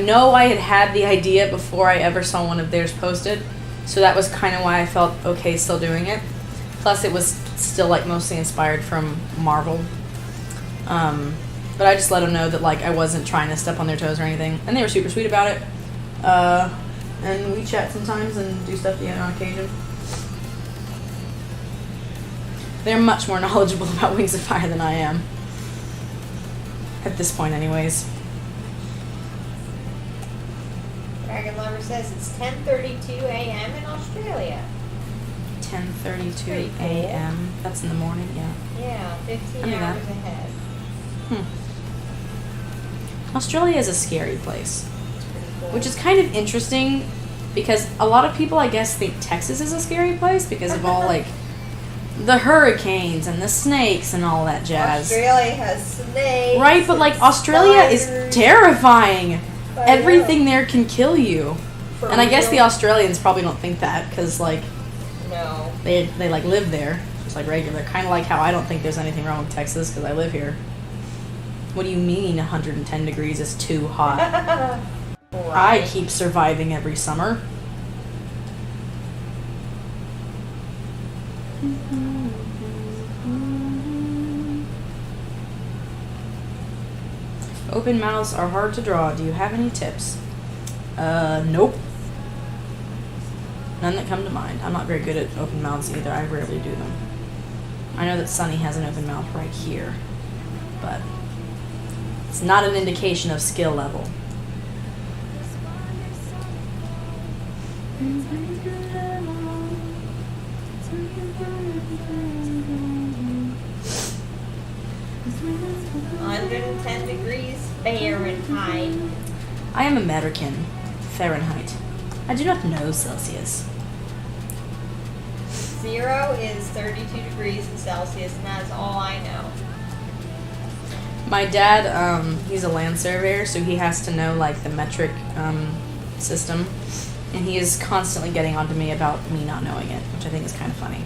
know I had the idea before I ever saw one of theirs posted, so that was kind of why I felt okay still doing it. Plus, it was still like mostly inspired from Marvel. But I just let them know that like I wasn't trying to step on their toes or anything, and they were super sweet about it. And we chat sometimes and do stuff together on occasion. They're much more knowledgeable about Wings of Fire than I am. At this point, anyways. Dragon Lover says it's 10:32 a.m. in Australia. 10:32 a.m. That's in the morning, yeah. Yeah, 15 I knew hours that. ahead. Australia is a scary place, It's pretty cool. which is kind of interesting because a lot of people, I guess, think Texas is a scary place because of all like the hurricanes and the snakes and all that jazz. Australia has snakes. Right, but like Australia is spiders. terrifying. I Everything there can kill you. For And I guess the real? Australians probably don't think that because like No. they like live there just like regular. Kind of like how I don't think there's anything wrong with Texas because I live here. What do you mean 110 degrees is too hot? I Right. keep surviving every summer. Open mouths are hard to draw. Do you have any tips? Nope. None that come to mind. I'm not very good at open mouths either. I rarely do them. I know that Sunny has an open mouth right here, but it's not an indication of skill level. $110 degrees Fahrenheit. I am American. Fahrenheit. I do not know Celsius. 0 is 32 degrees in Celsius, and that's all I know. My dad, he's a land surveyor, so he has to know like the metric system, and he is constantly getting onto me about me not knowing it, which I think is kind of funny.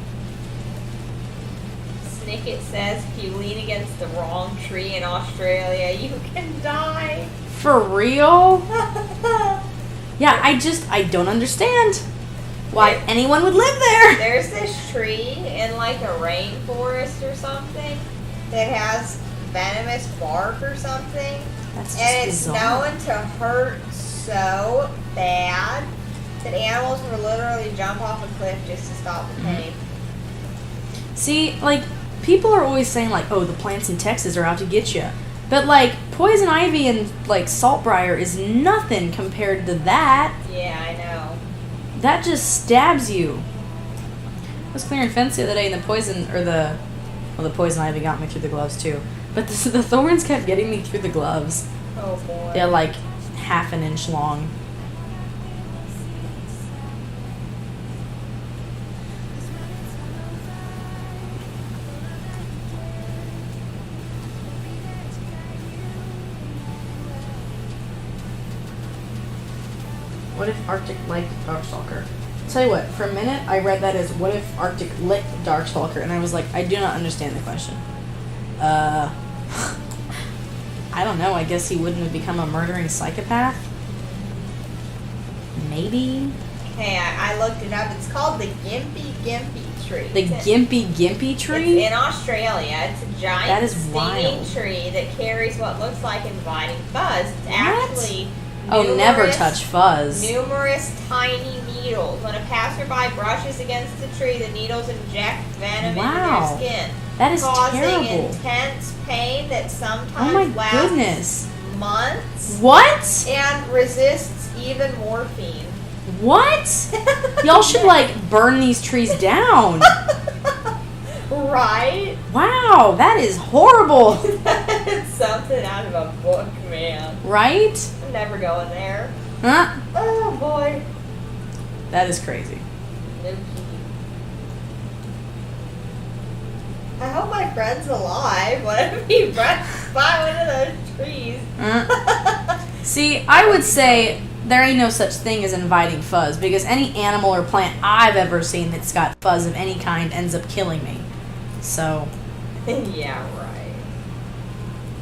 Snicket says if you lean against the wrong tree in Australia, you can die. For real? Yeah, I don't understand why anyone would live there. There's this tree in like a rainforest or something that has venomous bark or something, That's just and it's bizarre. known to hurt so bad that animals will literally jump off a cliff just to stop the pain. See, like, people are always saying, like, oh, the plants in Texas are out to get you. But, like, poison ivy and, like, saltbriar is nothing compared to that. Yeah, I know. That just stabs you. I was clearing fence the other day and the poison ivy got me through the gloves, too. But the thorns kept getting me through the gloves. Oh boy. They're, like, half an inch long. What if Arctic liked Darkstalker? Tell you what, for a minute I read that as what if Arctic licked Darkstalker, and I was like, I do not understand the question. I don't know, I guess he wouldn't have become a murdering psychopath? Maybe? Hey, I looked it up. It's called the Gimpy tree. The Gimpy tree? It's in Australia. It's a giant That is stinging wild. tree that carries what looks like inviting fuzz. It's actually Oh, never touch fuzz. numerous tiny needles. When a passerby brushes against the tree, the needles inject venom Wow. into their skin, That is causing terrible. intense pain that Oh sometimes my lasts goodness. months What? and resists even morphine. What? Y'all should like burn these trees down. Right? Wow, that is horrible. It's something out of a book, man. Right? I'm never going there. Huh? Oh boy. That is crazy. No I hope my friend's alive. What if he runs by one of those trees? See, I would say there ain't no such thing as inviting fuzz, because any animal or plant I've ever seen that's got fuzz of any kind ends up killing me. So, Yeah, right.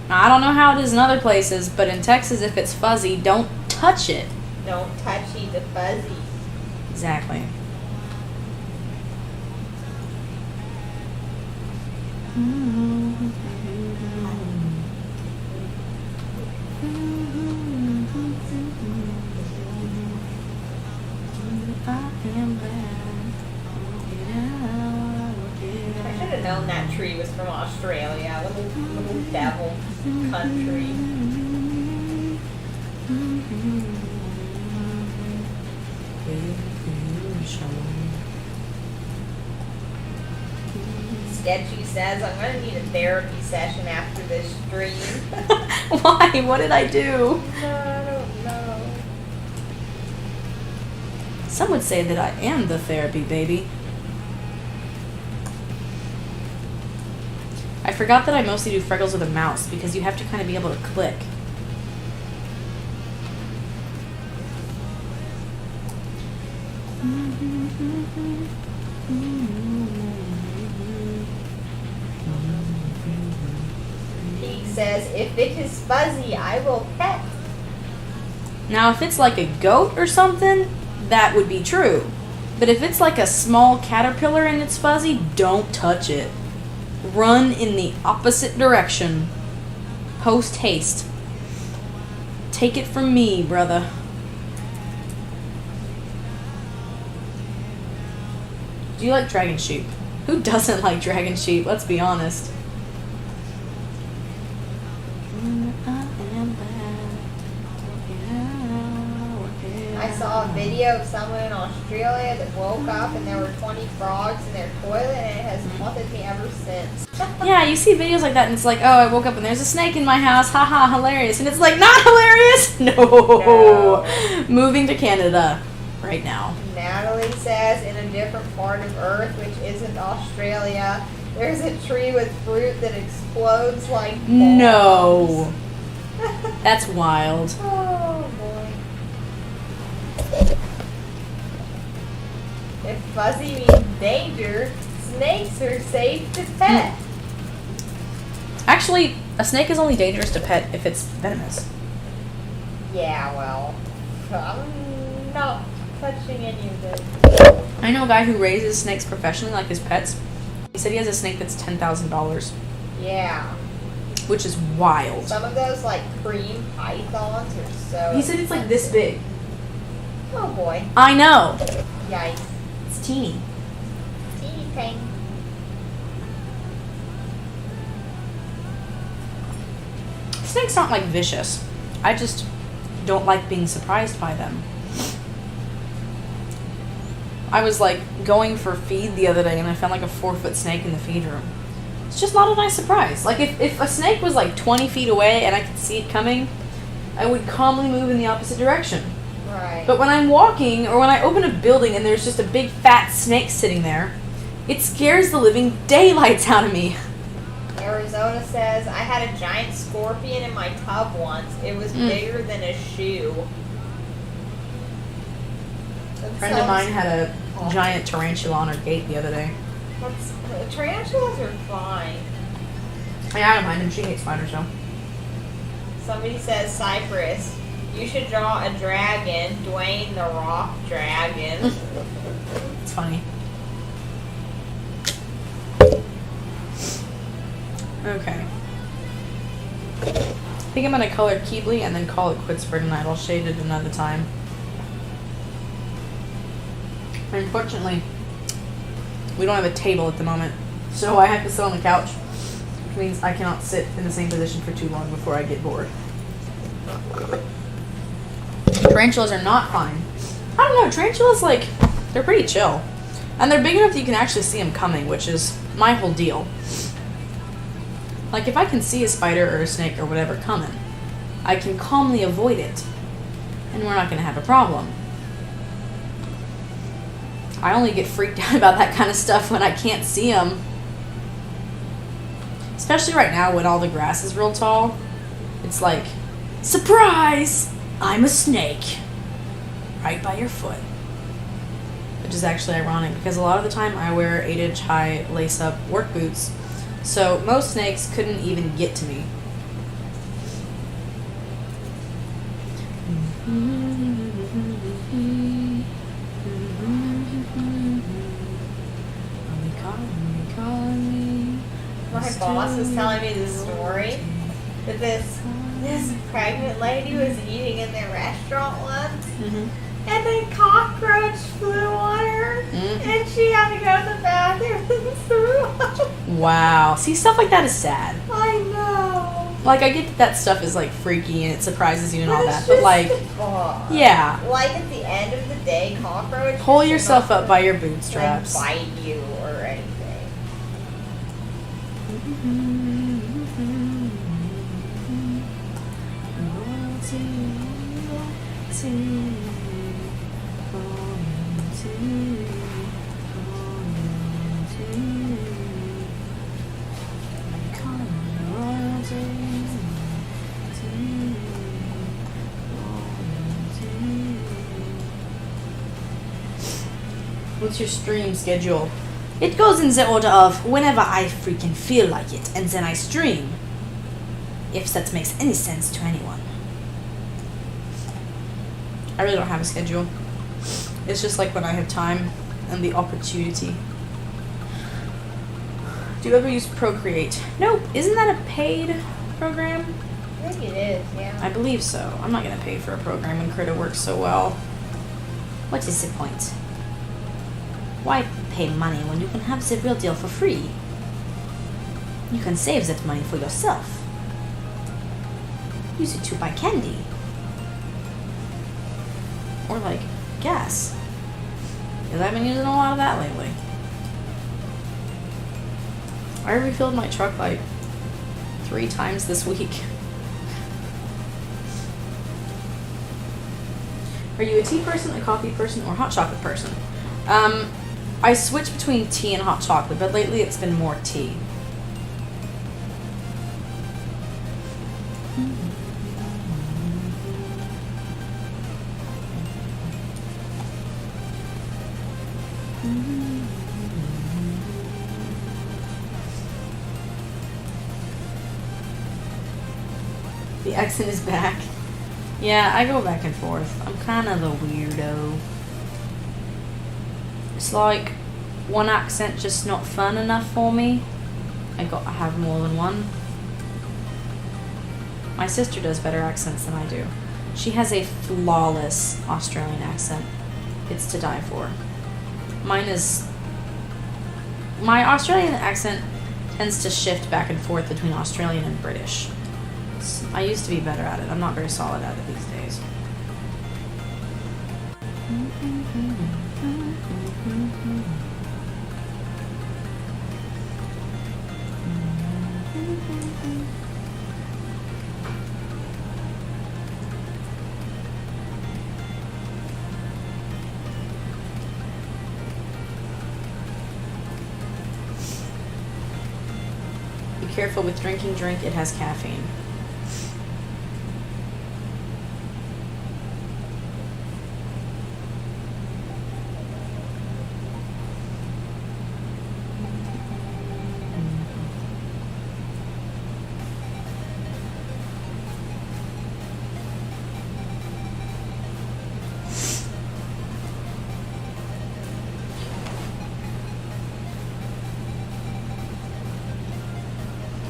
I don't know how it is in other places, but in Texas, if it's fuzzy, don't touch it. Don't touchy the fuzzy. Exactly. I should have known that tree was from Australia. Little devil country. Sketchy says, I'm going to need a therapy session after this stream. Why? What did I do? No, I don't know. Some would say that I am the therapy baby. I forgot that I mostly do freckles with a mouse because you have to kind of be able to click. He says, if it is fuzzy, I will pet. Now, if it's like a goat or something, that would be true. But if it's like a small caterpillar and it's fuzzy, don't touch it. Run in the opposite direction. Post haste. Take it from me, brother. Do you like dragon sheep? Who doesn't like dragon sheep? Let's be honest. I saw a video of someone in Australia that woke up and there were 20 frogs in their toilet, and it has haunted me ever since. Yeah, you see videos like that and it's like, oh, I woke up and there's a snake in my house. Haha, hilarious. And it's like, not hilarious. No. Moving to Canada right now. Natalie says, in a different part of Earth, which isn't Australia, there's a tree with fruit that explodes like bombs. No. That's wild. Oh, boy. If fuzzy means danger, snakes are safe to pet. Actually, a snake is only dangerous to pet if it's venomous. Yeah, well, I'm not touching any of this. I know a guy who raises snakes professionally, like his pets. He said he has a snake that's $10,000, Yeah. which is wild. Some of those, like, cream pythons are so He said it's like this big. Oh, boy. I know. Yikes. It's teeny. Teeny pain. Snakes aren't like vicious. I just don't like being surprised by them. I was like going for feed the other day and I found like a 4-foot snake in the feed room. It's just not a nice surprise. Like if a snake was like 20 feet away and I could see it coming, I would calmly move in the opposite direction. Right. But when I'm walking or when I open a building and there's just a big fat snake sitting there, it scares the living daylights out of me. Arizona says, I had a giant scorpion in my tub once. It was bigger than a shoe. A friend of mine had a giant tarantula on her gate the other day. Tarantulas are fine. I don't mind him. She hates spiders, though. Somebody says, Cyprus, you should draw a dragon, Dwayne the Rock Dragon. It's funny. Okay. I think I'm going to color Keebly and then call it quits for tonight. I'll shade it another time. Unfortunately, we don't have a table at the moment, so I have to sit on the couch, which means I cannot sit in the same position for too long before I get bored. Tarantulas are not fine. I don't know, tarantulas, like, they're pretty chill. And they're big enough that you can actually see them coming, which is my whole deal. Like, if I can see a spider or a snake or whatever coming, I can calmly avoid it, and we're not going to have a problem. I only get freaked out about that kind of stuff when I can't see them. Especially right now when all the grass is real tall. It's like, surprise! I'm a snake. Right by your foot. Which is actually ironic because a lot of the time I wear 8-inch high lace-up work boots. So most snakes couldn't even get to me. My boss was telling me this story that this pregnant lady was eating in their restaurant once, and then cockroach flew on her, and she had to go to the bathroom and threw up. Wow. See, stuff like that is sad. I know. Like, I get that stuff is, like, freaky and it surprises you and all that, it's but, just like, yeah. Like, at the end of the day, cockroaches Pull yourself should not, up by your like, bootstraps. bite you or anything. What's your stream schedule? It goes in the order of whenever I freaking feel like it, and then I stream. If that makes any sense to anyone. I really don't have a schedule. It's just like when I have time and the opportunity. Do you ever use Procreate? Nope. Isn't that a paid program? I think it is, yeah. I believe so. I'm not going to pay for a program when Krita works so well. What is the point? Why pay money when you can have the real deal for free? You can save that money for yourself. Use it to buy candy. Or like gas. Because I've been using a lot of that lately. I refilled my truck like 3 times this week. Are you a tea person, a coffee person, or hot chocolate person? I switch between tea and hot chocolate, but lately it's been more tea. The accent is back. Yeah, I go back and forth. I'm kind of a weirdo. It's like one accent just not fun enough for me. I have more than one. My sister does better accents than I do. She has a flawless Australian accent. It's to die for. My Australian accent tends to shift back and forth between Australian and British. I used to be better at it. I'm not very solid at it these days. Be careful with drinking. Drink. It has caffeine.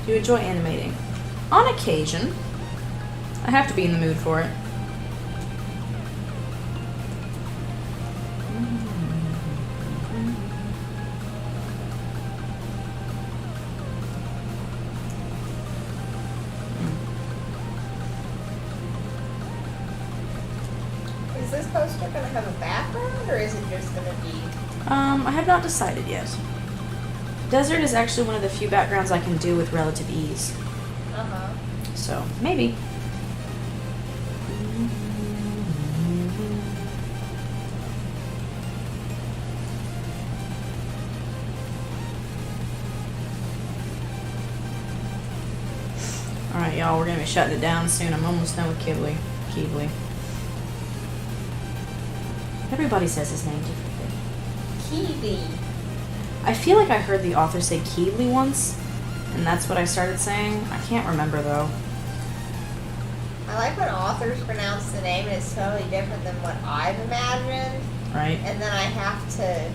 Do you enjoy animating? On occasion. I have to be in the mood for it. Is this poster going to have a background, or is it just going to be... I have not decided yet. Desert is actually one of the few backgrounds I can do with relative ease. Uh-huh. So, maybe. Yeah, y'all, we're gonna be shutting it down soon. I'm almost done with Keebly. Everybody says his name differently. Keely. I feel like I heard the author say Keebly once, and that's what I started saying. I can't remember though. I like when authors pronounce the name and it's totally different than what I've imagined, Right? and then I have to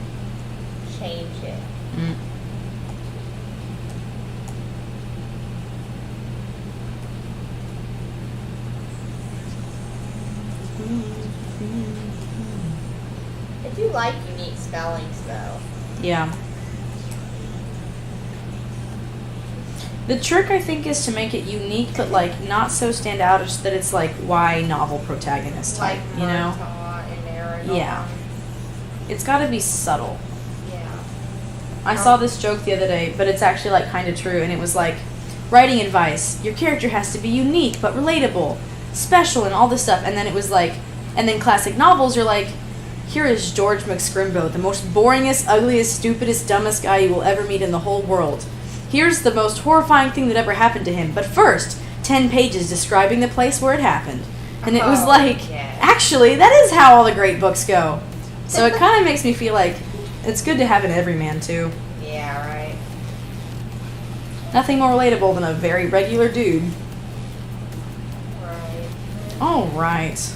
change it. Mm. I do like unique spellings though. Yeah. The trick, I think, is to make it unique, but like not so standoutish that it's like YA novel protagonist type, Like you know? Murtaugh and Aragon. Yeah. It's got to be subtle. Yeah. I saw this joke the other day, but it's actually like kind of true, and it was like, writing advice. Your character has to be unique but relatable, special, and all this stuff. And then it was like, and then classic novels are like, here is George McScrimbo, the most boringest, ugliest, stupidest, dumbest guy you will ever meet in the whole world. Here's the most horrifying thing that ever happened to him. But first, 10 pages describing the place where it happened. And it was like, yes. actually, that is how all the great books go. So it kind of makes me feel like it's good to have an everyman, too. Yeah, right. Nothing more relatable than a very regular dude. Right. All right.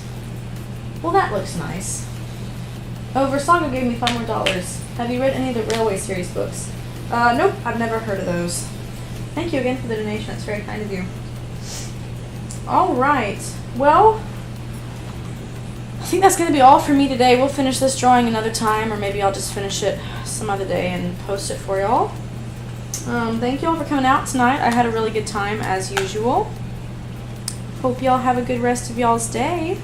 Well, that looks nice. Oh, Versago gave me $5 more. Have you read any of the Railway series books? Nope, I've never heard of those. Thank you again for the donation. That's very kind of you. All right. Well, I think that's going to be all for me today. We'll finish this drawing another time, or maybe I'll just finish it some other day and post it for y'all. Thank you all for coming out tonight. I had a really good time, as usual. Hope y'all have a good rest of y'all's day.